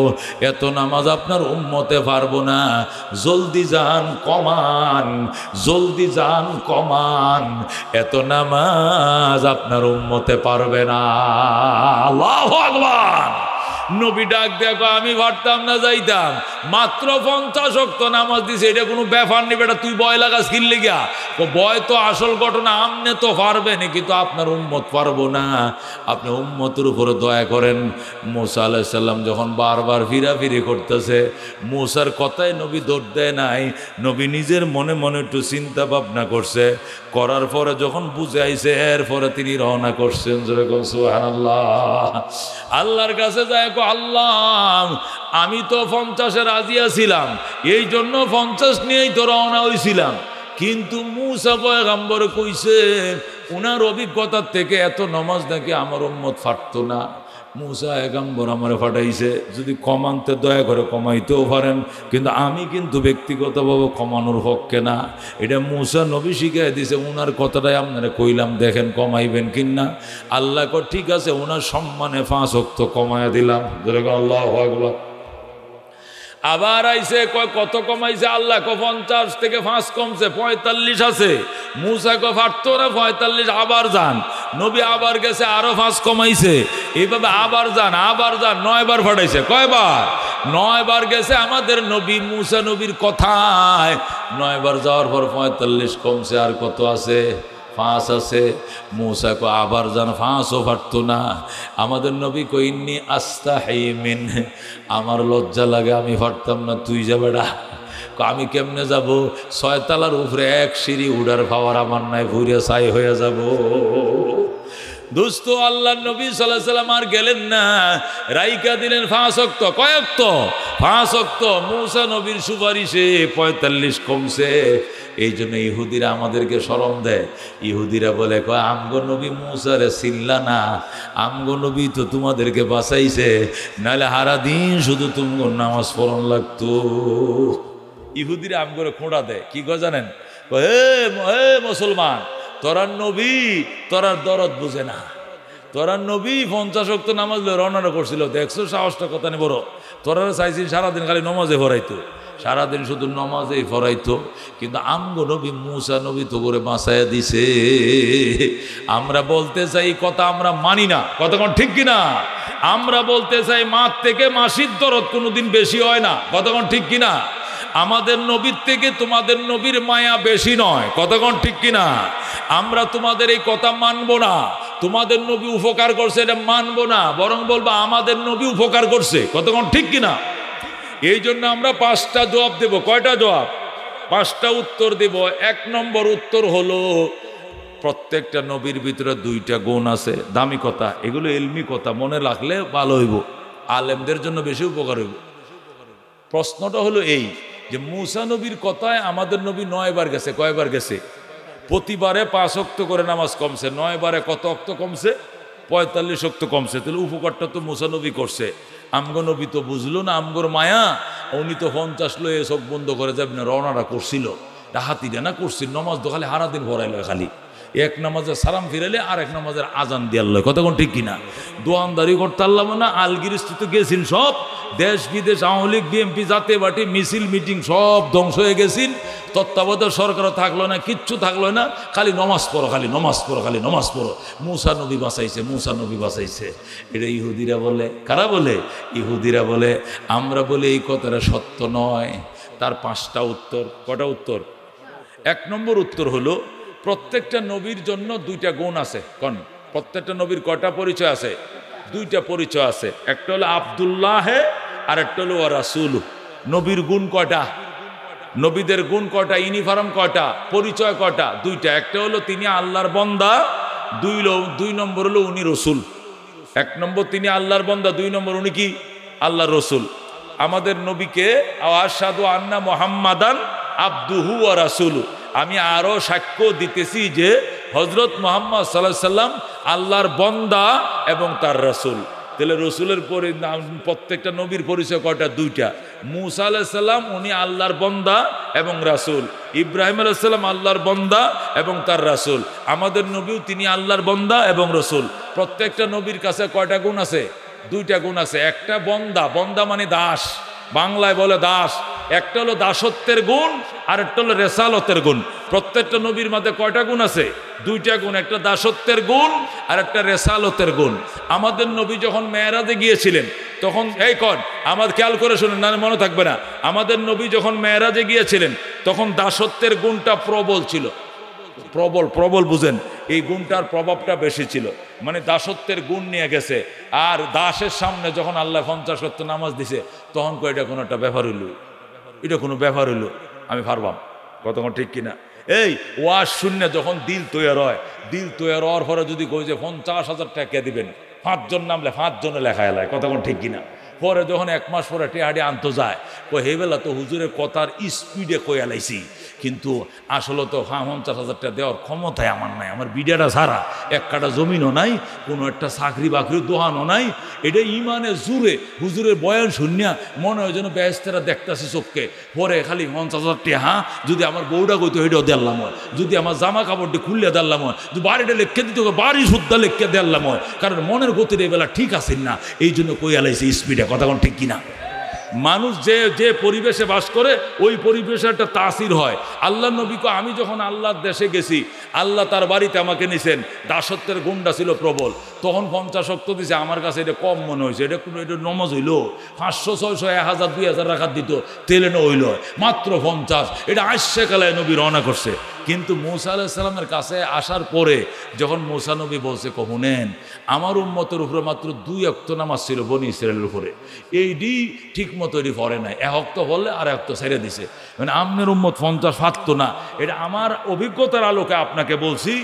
S1: এত নামাজ আপনার উম্মতে পারবো না। জলদি যান, কমান, জলদি যান, কমান, এত নামাজ আপনার উম্মতে পারবে না। আল্লাহু আকবার। নবী ডাক দেখো আমি পারতাম না, যাইতাম, মাত্র 50 ওয়াক্ত নামাজ দিছে, এটা কোনো ব্যাপার নেই বেটা, তুই ভয় লাগাস কিনলে গিয়া? ভয় তো আসল ঘটনা, আমনে তো পারবেন কিন্তু আপনার উম্মত পারবো না। আপনি উম্মতের উপরে দয়া করেন। মূসা আলাইহিস সালাম যখন বারবার ফিরাফিরি করতেছে, মূসার কথায় নবী দৌড় দেয় নাই, নবী নিজের মনে মনে একটু চিন্তা ভাবনা করছে, করার পরে যখন বুঝে আইছে এরপরে তিনি রওনা করছেন। যেরকম সুবহানাল্লাহ। আল্লাহর কাছে যায়, আল্লাহ আমি তো 50-এ রাজি আছিলাম, এই জন্য 50 নিয়েই তো রওনা হয়েছিলাম, কিন্তু মূসা পয়গম্বর কইছে উনার অভিজ্ঞতার থেকে এত নামাজ নাকি আমার উম্মত পারতো না। মূসা পয়গম্বর আমারে পাঠাইছে, যদি কমানতে দয়া করে কমাইতেও পারেন, কিন্তু আমি কিন্তু ব্যক্তিগতভাবে কমানোর পক্ষে না। এটা মূসা নবী শিখাই দিছে, উনার কথাটাই আপনারা কইলাম, দেখেন কমাইবেন কিনা। আল্লাহ কয় ঠিক আছে, উনার সম্মানে 5 ওয়াক্ত কমায়া দিলাম। আল্লাহু আকবার। আবার আইসে, কয় কত কমাইছে? আল্লাহ কয় 50 থেকে 5 কমছে, 45 আছে। মূসা কয় পারতো না 45, আবার যান। নবী আবার গেছে, আরো 5 কমাইছে, এইভাবে আবার যান, আবার যান, 9 বার ফাটাইছে। কয়বার? 9 বার গেছে আমাদের নবী মূসা নবীর কথায়। 9 বার যাওয়ার পর 45 কমছে, আর কত আছে? 5 আছে। মূসা কো আবার যান, 5ও পারতো না। আমাদের নবী কই ইন্নী আস্তাহি মিন, আমার লজ্জা লাগে, আমি পারতাম না, তুই যা বেড়া। আমি কেমনে যাব? 6 তলার উপরে 1 সিঁড়ি উড়ার পাওয়ার আমার নাই, ঘুরে ছাই হয়ে যাব। দোস্ত আল্লাহ নবী সাল্লাল্লাহু আলাইহি সাল্লাম আর গেলেন না, রাইকা দিলেন 5 ওয়াক্ত। কয় ওয়াক্ত? 5 ওয়াক্ত। মূসা নবীর সুপারিশে 45 কমছে। এই জন্য ইহুদিরা আমাদেরকে শরম দেয়। ইহুদিরা বলে, কয় আমগো নবী মূসারে চিল্লা না, আমগো নবী তো তোমাদেরকে বাঁচাইছে, নাহলে সারা দিন শুধু তুমগো নামাজ পড়ন লাগতো। ইহুদিরা আমগরে খোঁড়া দেয়, কি কয় জানেন? হে মুসলমান, তোরার নবী তোরার দরদ বুঝে না। তোরার নবী 50 ওয়াক্ত নামাজ রওনা করছিল, দেখছো সাহসটা কথা নেই বড়। তোরা চাইছি সারাদিন খালি নমাজে ভরাইতো, সারাদিন শুধু নমাজেই ভরাইতো, কিন্তু আমগো নবী মূসা নবী তো করে বাঁচাইয়া দিছে। আমরা বলতে চাই কথা আমরা মানি না, কতক্ষণ ঠিক কিনা? আমরা বলতে চাই মার থেকে মাসির দরদ কোনোদিন বেশি হয় না, কতক্ষণ ঠিক কিনা? আমাদের নবীর থেকে তোমাদের নবীর মায়া বেশি নয়, কতক্ষণ ঠিক কিনা? আমরা তোমাদের এই কথা মানবো না, তোমাদের নবী উপকার করছে এটা মানবো না, বরং বলবো আমাদের নবী উপকার করছে, কতক্ষণ ঠিক কিনা? এই জন্য আমরা 5টা জবাব দেব। কয়টা জবাব? 5টা উত্তর দেব। 1 নম্বর উত্তর হলো, প্রত্যেকটা নবীর ভিতরে 2টা গুণ আছে, দামি কথা, এগুলো ইলমি কথা, মনে রাখলে ভালো হইব, আলেমদের জন্য বেশি উপকার হইব। প্রশ্নটা হলো এই যে মূসা নবীর কথায় আমাদের নবী 9 বার গেছে, কয়বার গেছে? প্রতিবারে 5 ওয়াক্ত করে নামাজ কমছে, 9 বারে কত ওয়াক্ত কমছে? 45 ওয়াক্ত কমছে। তাহলে উপকারটা তো মূসা নবী করছে, আমগো নবী তো বুঝলো না আমগোর মায়া, উনি তো 50 লয়ে চোখ বন্ধ করে যাবেন না, রওনাটা করছিল, ডাহাতিটা না করছিল, নমাজ তো খালি হারা দিন ভরাইল, খালি 1 নামাজের সালাম ফিরাইলে আর 1 নামাজের আজান দিয়ে আল্লাহ, কতক্ষণ ঠিক কিনা? দোয়ানদারি করতে আল্লাহ না, আলগিরিস্তি তো গেছেন সব, দেশ বিদেশ আওয়ামী লীগ বিএমপি জাতীয় পার্টি মিছিল মিটিং সব ধ্বংস হয়ে গেছেন, তত্ত্বাবধায়ক সরকারও থাকলো না, কিচ্ছু থাকলো না, খালি নমাজ পড়ো, খালি নমাজ পড়ো, খালি নমাজ পড়ো। মূসা নবী বাঁচাইছে, মূসা নবী বাঁচাইছে। এটা ইহুদিরা বলে। কারা বলে? ইহুদিরা বলে। আমরা বলি এই কথাটা সত্য নয়। তার 5টা উত্তর। কটা উত্তর? 1 নম্বর উত্তর হলো, প্রত্যেকটা নবীর জন্য 2টা গুণ আছে। কোন? প্রত্যেকটা নবীর কটা পরিচয় আছে? 2টা পরিচয় আছে। একটা হলো আব্দুল্লাহ আর একটা হলো রাসূল। নবীর গুণ কয়টা? নবীদের গুণ কয়টা, ইউনিফর্ম কয়টা, পরিচয় কয়টা? দুইটা। একটা হলো তিনি আল্লাহর বান্দা, দুই নম্বর হলো উনি রসুল। এক নম্বর তিনি আল্লাহর বান্দা, দুই নম্বর উনি কি আল্লাহর রসুল। আমাদের নবীকে আশহাদু আন্না মুহাম্মাদান আবদুহু ওয়া রাসূলু, আমি আরো সাক্ষ্য দিতেছি যে হযরত মুহাম্মদ সাল্লাল্লাহু আলাইহি সাল্লাম আল্লাহর বান্দা এবং তার রাসূল। তাহলে রসুলের পরে প্রত্যেকটা নবীর পরিচয় কয়টা? দুইটা। মূসা আলাইহিস সালাম উনি আল্লাহর বান্দা এবং রাসূল, ইব্রাহিম আলাইহিস সালাম আল্লাহর বান্দা এবং তার রাসূল। আমাদের নবীও তিনি আল্লাহর বান্দা এবং রাসূল। প্রত্যেকটা নবীর কাছে কয়টা গুণ আছে? দুইটা গুণ আছে। একটা বান্দা, বান্দা মানে দাস, বাংলায় বলে দাস। একটা হলো দাসত্বের গুণ আর একটা হলো রেসালতের গুণ। প্রত্যেকটা নবীর মধ্যে কয়টা গুণ আছে? দুইটা গুণ, একটা দাসত্বের গুণ আর একটা রেসালতের গুণ। আমাদের নবী যখন মেরাজে গিয়েছিলেন তখন আমার খেয়াল করে শুনুন, না মনে থাকবে না। আমাদের নবী যখন মেরাজে গিয়েছিলেন তখন দাসত্বের গুণটা প্রবল ছিল। প্রবল বুঝেন, এই গুণটার প্রভাবটা বেশি ছিল, মানে দাসত্বের গুণ নিয়ে গেছে। আর দাসের সামনে যখন আল্লাহ 50 ওয়াক্ত নামাজ দিছে তখন এটা কোনো একটা ব্যাপার হইল, এটা কোনো ব্যাপার হইল আমি পারবাম, কতক্ষণ ঠিক কিনা? এই ওয়াজ শূন্য যখন দিল তৈরি হয়, দিল তৈরি হওয়ার পরে যদি কই যে 50,000 টাকা দিবেন, 5 জন নামলে 5 জনে লেখা এলায়, কতক্ষণ ঠিক কিনা? পরে যখন 1 মাস পরে টেহাডি আনতে যায়, হেবেলা তো হুজুরের কথার স্পিডে কইয়া লাইছি, কিন্তু আসলে তো 50,000 টাকা দেওয়ার ক্ষমতায় আমার নাই। আমার বিডাটা ছাড়া এক কাটা জমিনও নাই, কোনো একটা চাকরি বাকরির দোহানও নাই। এটা ইমানে জুড়ে হুজুরের বয়ান শুনিয়া মনে হয় যেন বেহেশতেরা দেখতেছি চোখকে। পরে খালি 50,000 টাকা যদি আমার বউটা কইতো এটাও দেড়লাম হয়, যদি আমার জামা কাপড়টি খুললে দেড়লাম হয়, যদি বাড়িটা লেখকে দিতে বাড়ি শুদ্ধা লেখকে দেড়লাম হয়, কারণ মনের গতির এবেলা ঠিক আছেন না, এই জন্য কইয়া লাইছে স্পিডে, কথা কোন ঠিক কিনা? মানুষ যে পরিবেশে বাস করে ওই পরিবেশে একটা তাসির হয়। আল্লাহ নবীকে আমি যখন আল্লাহর দেশে গেছি, আল্লাহ তার বাড়িতে আমাকে নিছেন, দাসত্বের গুণটা ছিল প্রবল। তখন 50 ওয়াক্ত দিছে, আমার কাছে এটা কম মনে হয়েছে। এটা নমাজ হইল 500, 600, 1000, 2000 রাখাত দিত, তেলে হইল মাত্র 50। এটা আইসে কালায় নবী রওনা করছে। কিন্তু মূসা আলাইহিস সালামের কাছে আসার পরে যখন মূসা নবী বলছে, শুনেন আমার উম্মতের উপরে মাত্র 2 ওয়াক্ত নামাজ ছিল বনি ইসরায়েলের উপরে, এইটি ঠিক মতো এটি পড়ে নাই, 1 ওয়াক্ত বললে আর 1 ওয়াক্ত ছেড়ে দিছে, মানে আমনের উম্মত 50 পারতো না। এটা আমার অভিজ্ঞতার আলোকে আপনাকে বলছি,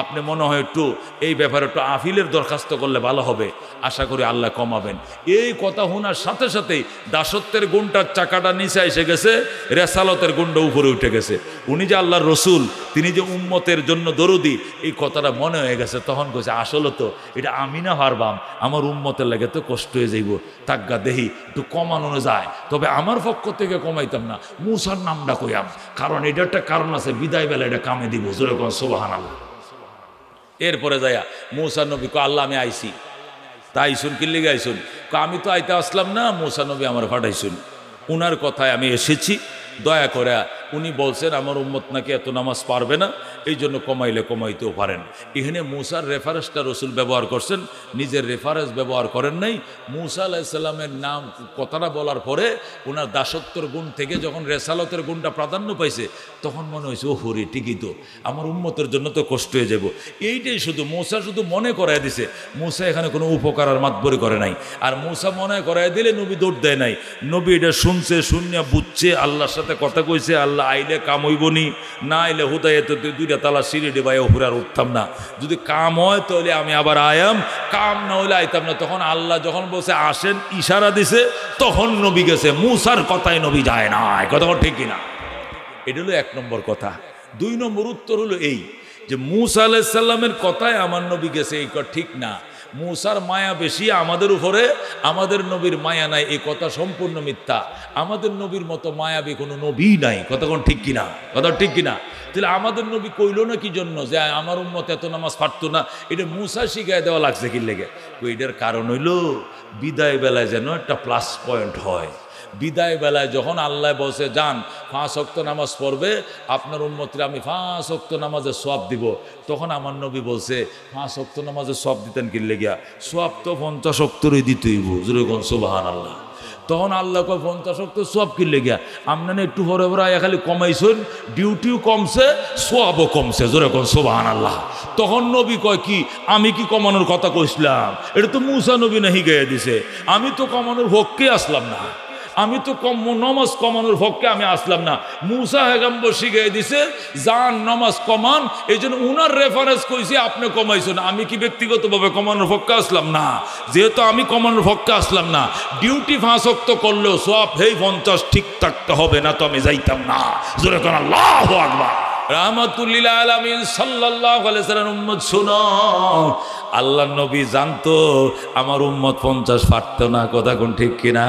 S1: আপনি মনে হয় একটু এই ব্যাপারে একটু আফিলের দরখাস্ত করলে ভালো হবে, আশা করি আল্লাহ কমাবেন। এই কথা শোনার সাথে সাথেই দাসত্বের গুণটার চাকাটা নিচে এসে গেছে, রেসালতের গুণটা উপরে উঠে গেছে। উনি যে আল্লাহর রসুল, তিনি যে উম্মতের জন্য দরদি, এই কথাটা মনে হয়ে গেছে। তখন কইছে আসলে তো এটা আমি না পারবাম, আমার উম্মতের লাগে তো কষ্ট হয়ে যাইব, তাজ্ঞা দেহি একটু কমানো যায়। তবে আমার পক্ষ থেকে কমাইতাম না, মূসার নামটা কইয়াম, কারণ এটা একটা কারণ আছে, বিদায় বেলা এটা কামে দিব, জোরে কোন সুবহানাল্লাহ। এরপরে যাইয়া মূসা নবী কো আল্লাহ আমি আইছি, তাই শুন কিল্লি গাইছুন, আমি তো আইতে আসলাম না, মূসা নবী আমার ফাটাইছুন, উনার কথায় আমি এসেছি, দয়া করে উনি বলছেন আমার উম্মত নাকি এত নামাজ পারবে না, এই জন্য কমাইলে কমাইতেও পারেন। এখানে মূসার রেফারেন্সটা রসুল ব্যবহার করছেন, নিজের রেফারেন্স ব্যবহার করেন নাই। মূসা আলাইহিস সালামের নাম কথাটা বলার পরে ওনার দাসত্বর গুণ থেকে যখন রেসালতের গুণটা প্রাধান্য পাইছে, তখন মনে হয়েছে ও হরি ঠিকই তো, আমার উম্মতের জন্য তো কষ্ট হয়ে যাব। এইটাই শুধু মূসা শুধু মনে করাই দিছে, মূসা এখানে কোনো উপকার আর মাতবরি করে নাই। আর মূসা মনে করাই দিলে নবী দৌড় দেয় নাই, নবী এটা শুনছে, শুনিয়া বুঝছে, আল্লাহর সাথে কথা কইছে, আল্লাহ আইলে কাম হইবনি, না আইলে হুদায় তো 2টা তালা সিঁড়ি ডিবাই উপরে আর উঠতাম না, যদি কাম হয় তাহলে আমি আবার আয়াম, কাম না হইলে আইতাম না। তখন আল্লাহ যখন বলছে আসেন, ইশারা দিছে, তখন নবী গেছে, মূসার কথায় নবী যায় না, কথা ঠিক কিনা? এটা হলো 1 নম্বর কথা। 2 নম্বর উত্তর হলো এই যে মূসা আলাইহিস সালামের কথায় আমার নবী গেছে, এই কথা ঠিক না। মূসার মায়া বেশি আমাদের উপরে, আমাদের নবীর মায়া নাই, এই কথা সম্পূর্ণ মিথ্যা। আমাদের নবীর মতো মায়াবী কোনো নবী নাই, কথা কোন ঠিক কিনা? কথা ঠিক কিনা? তাহলে আমাদের নবী কইল না কি জন্য যে আমার উম্মত এত নামাজ পারতো না? এটা মূসা শিখায় দেওয়া লাগছে কি লেগে? এটার কারণ হইল বিদায় বেলায় যেন একটা প্লাস পয়েন্ট হয়। বিদায় বেলায় যখন আল্লাহ বলছে যান 5 ওয়াক্ত নামাজ পড়বে আপনার উম্মতরা, আমি 5 ওয়াক্ত নামাজের সওয়াব দিব, তখন আমার নবী বলছে 5 ওয়াক্ত নামাজের সওয়াব দিতেন কি লেগিয়া? সওয়াব তো 50 ওয়াক্তরই দিতেই বুঝলে কোন সুবহানাল্লাহ। তখন আল্লাহ কয় 50 ওয়াক্ত সওয়াব কি লেগিয়া? আপনারা একটু পরে খালি কমাইছেন, ডিউটিও কমছে, সওয়াবও কমছে, জোরে কোন সুবহানাল্লাহ। তখন নবী কয় কি আমি কি কমানোর কথা কইছিলাম? এটা তো মূসা নবী নাহি গায়ে দিছে, আমি তো কমানোর হককে আসলাম না, আমি তো নমাজ কমানোর পক্ষে আমি আসলাম না। মুসা পেগম্বর শিখিয়ে দিছে যান নমাজ কমান, এই জন্য উনার রেফারেন্স কইছি আপনি কমাইছেন। আমি কি ব্যক্তিগতভাবে কমানোর পক্ষে আসলাম না? যেহেতু আমি কমানোর পক্ষে আসলাম না, ডিউটি 5 ওয়াক্ত করলেও সব হেই 50 ঠিক থাকতে হবে, না তো আমি যাইতাম না। জোরে কোন আল্লাহু আকবার। রাহমাতুল্লিল আলামিন সাল্লাল্লাহু আলাইহি সাল্লাম উম্মত শুনো, আল্লাহর নবী জানতো আমার উম্মত 50 পারতো না, কথা কোন ঠিক কিনা?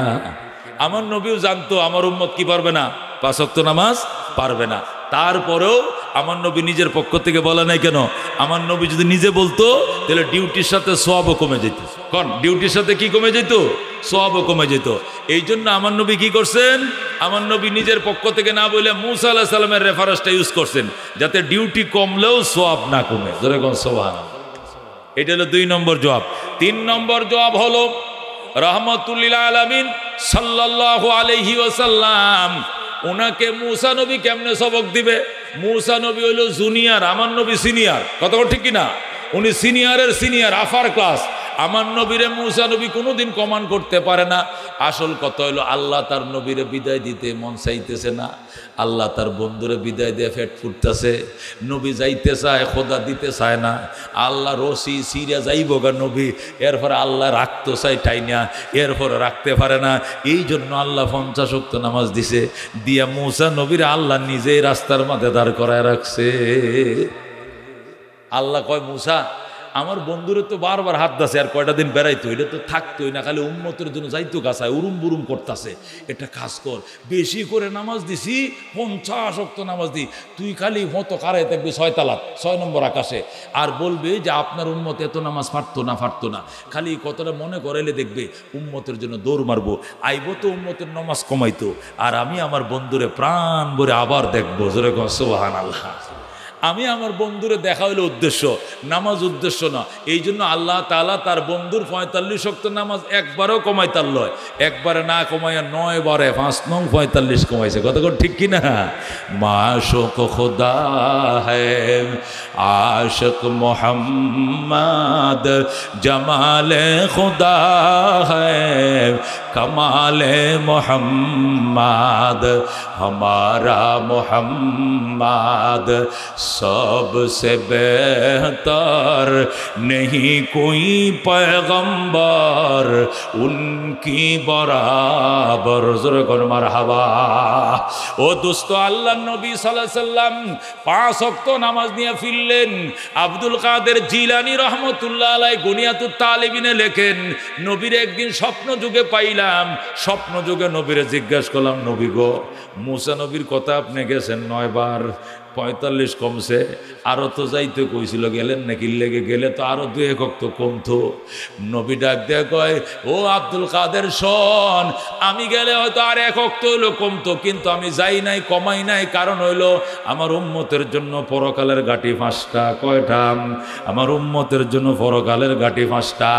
S1: আমার নবীও জানতো আমার উম্মত কি পারবে না, 5 ওয়াক্ত নামাজ পারবে না। তারপরেও আমার নবী নিজের পক্ষ থেকে বলে নাই কেন? আমার নবী যদি নিজে বলতো তাহলে ডিউটির সাথে সওয়াবও কমে যেত। কোন ডিউটির সাথে কি কমে যেত? সওয়াবও কমে যেত। এই জন্য আমার নবী কি করছেন? আমার নবী নিজের পক্ষ থেকে না বলে মুসা আলাইহিস সালামের রেফারেন্সটা ইউজ করছেন, যাতে ডিউটি কমলেও সওয়াব না কমে। জোরে কোন সুবহানাল্লাহ। এটা হলো 2 নম্বর জবাব। 3 নম্বর জবাব হলো রাহমাতুল্লিল আলামিন সাল্লাল্লাহু আলাইহি ওয়াসাল্লাম ওনাকে মুসা নবী কেমনে সবক দিবে? মুসা নবী হলো জুনিয়র, আমার নবী সিনিয়র, কথা ঠিক কিনা? উনি সিনিয়রের সিনিয়র, আফার ক্লাস। আমার নবীরে মুসা নবী কোনোদিন কমান করতে পারে না। আসল কথা হলো আল্লাহ তার নবীরে বিদায় দিতে মন চাইতেছে না, আল্লাহ তার বন্ধুরে বিদায় দিয়ে ফেট ফুটতেছে। নবী যাইতে চায়, খোদা দিতে চায় না। আল্লাহ রশি সিরিয়া যাইব গা নবী, এরপরে আল্লাহ রাখতে চাই টাইনা, এরপরে রাখতে পারে না। এই জন্য আল্লাহ 50 ওয়াক্ত নামাজ দিছে, দিয়া মুসা নবীর আল্লাহ নিজেই রাস্তার মাঝে দাঁড় করায় রাখছে। আল্লাহ কয় মুসা আমার বন্ধুরে তো বারবার হাত দাসে, আর কয়টা দিন বেড়াইতো, এটা তো থাকতোই না, খালি উম্মতের জন্য যাইতো গাছায় উরুম বুরুম করতেছে। এটা কাজ কর, বেশি করে নামাজ দিছি, 50 ওয়াক্ত নামাজ দি, তুই খালি মতো কারে থাকবি 6 তালাত 6 নম্বর আকাশে, আর বলবে যে আপনার উম্মত এত নামাজ পারতো না। খালি কতটা মনে করাইলে দেখবে উম্মতের জন্য দৌড় মারবো, আইবো তো উম্মতের নামাজ কমাইতো, আর আমি আমার বন্ধুরে প্রাণ ভরে আবার দেখবো। জোরে কর সুবহানাল্লাহ। আমি আমার বন্ধুরে দেখা হইলো উদ্দেশ্য, নামাজ উদ্দেশ্য না। এই জন্য আল্লাহ তাআলা তার বন্ধুর 45 ওয়াক্ত নামাজ একবারও কমাইতার লয়, একবারে না কমাইয়া 9 বারে 5 নং 45 কমাইছে। কতক্ষণ ঠিক কিনা? মাশুক খুদা হ্যায় আশিক মোহাম্মদ, জামালে খুদা হ্যায় কমালে মোহাম্মদ, हमारा मोहम्मद सबसे बेहतर, नहीं कोई पैगंबर उनकी बराबर। মারহাবা। ও দোস্ত, আল্লাহ নবী সাল্লাল্লাহু আলাইহি সাল্লাম 5 ওয়াক্ত নামাজ নিয়ে ফিরলেন। আব্দুল কাদের জিলানী রহমতুল্লাহ আলাইহি গুনিয়াতুত তালিবিনে লেখেন, নবীর একদিন স্বপ্ন যুগে পাইলাম। স্বপ্ন যুগে নবীরে জিজ্ঞাসা করলাম, নবী গো, মুসা নবীর কথা আপনি গেছেন 9 বার, 45 কমছে, আরো তো যাইতে কইছিল, গেলেন নাকি? লেগে গেলে তো আরো 2 ওয়াক্ত কমতো। নবী ডাক দেয়া কয়, ও আব্দুল কাদের শোন, আমি গেলে হয়তো আর 1 ওয়াক্ত হইলো কমতো, কিন্তু আমি যাই নাই, কমাই নাই। কারণ হইলো আমার উম্মতের জন্য পরকালের গাটি 5টা। কয়টা? আমার উম্মতের জন্য পরকালের গাটি 5টা।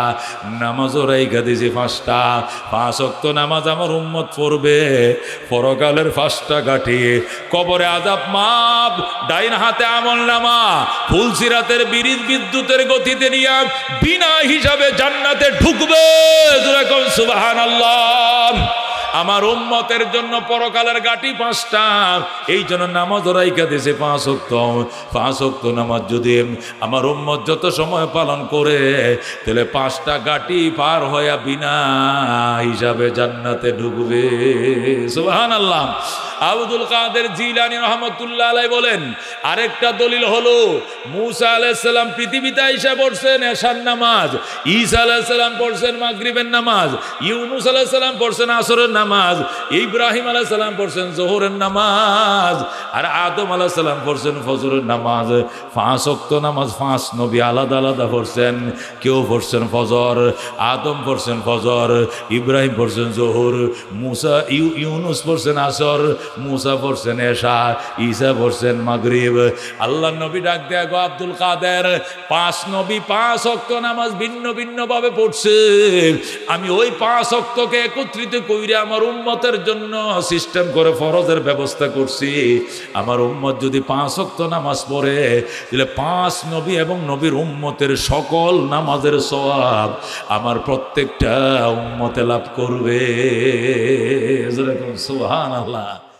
S1: নামাজও রাইখা দিয়েছি 5টা। 5 ওয়াক্ত নামাজ আমার উম্মত পড়বে, পরকালের 5টা গাটি। কবরে আযাব মাপ, ডাইন হাতে আমলনামা, ফুলসিরাতের বিরিজ বিদ্যুতের গতিতে নিয়ে বিনা হিসাবে জান্নাতে ঢুকবে। সুবহানাল্লাহ। আমার উম্মতের জন্য পরকালের গাটি 5টা। এই জন্য নামাজ রাইখা দিয়েছে 5 ওয়াক্ত। 5 ওয়াক্ত নামাজ যদি আমার উম্মত যত সময় পালন করে, তাহলে 5টা গাটি পার হইয়া বিনা হিসাবে জান্নাতে ঢুকবে। সুবহানাল্লাহ। আব্দুল কাদের জিলানী রহমতুল্লাহ আলাইহি বলেন, আরেকটা দলিল হলো মুসা আলাইহিস সালাম পৃথিবীতে আইসা পড়ছেন এশার নামাজ, ঈসা আলাইহিস সালাম পড়ছেন মাগরিবের নামাজ, ইউনূস আলাইহিস সালাম পড়ছেন আসরের নামাজ, ইব্রাহিম আলাইহিস সালাম পড়ছেন যোহরের নামাজ, আর আদম আলাইহিস সালাম পড়ছেন ফজরের নামাজ। 5 ওয়াক্ত নামাজ 5 নবী আলাদা আলাদা পড়ছেন। কেউ পড়ছেন ফজর, আদম পড়ছেন ফজর, ইব্রাহিম পড়ছেন যোহর, মুসা ইউনূস পড়ছেন আসর, মুসা পড়ছেন এশা, ঈসা পড়ছেন মাগরিব। আল্লাহ নবী ডাক দেয়া গো আব্দুল কাদের, 5 নবী 5 ওয়াক্ত নামাজ ভিন্ন ভিন্ন ভাবে পড়ছে, আমি ওই 5 ওয়াক্তকে একত্রিত কইরা আমার উম্মতের জন্য সিস্টেম করে ফরজের ব্যবস্থা করছি। আমার উম্মত যদি 5 ওয়াক্ত নামাজ পড়ে তাহলে 5 নবী এবং নবীর উম্মতের সকল নামাজের সওয়াব আমার প্রত্যেকটা উম্মতে লাভ করবে। সুবহানাল্লাহ।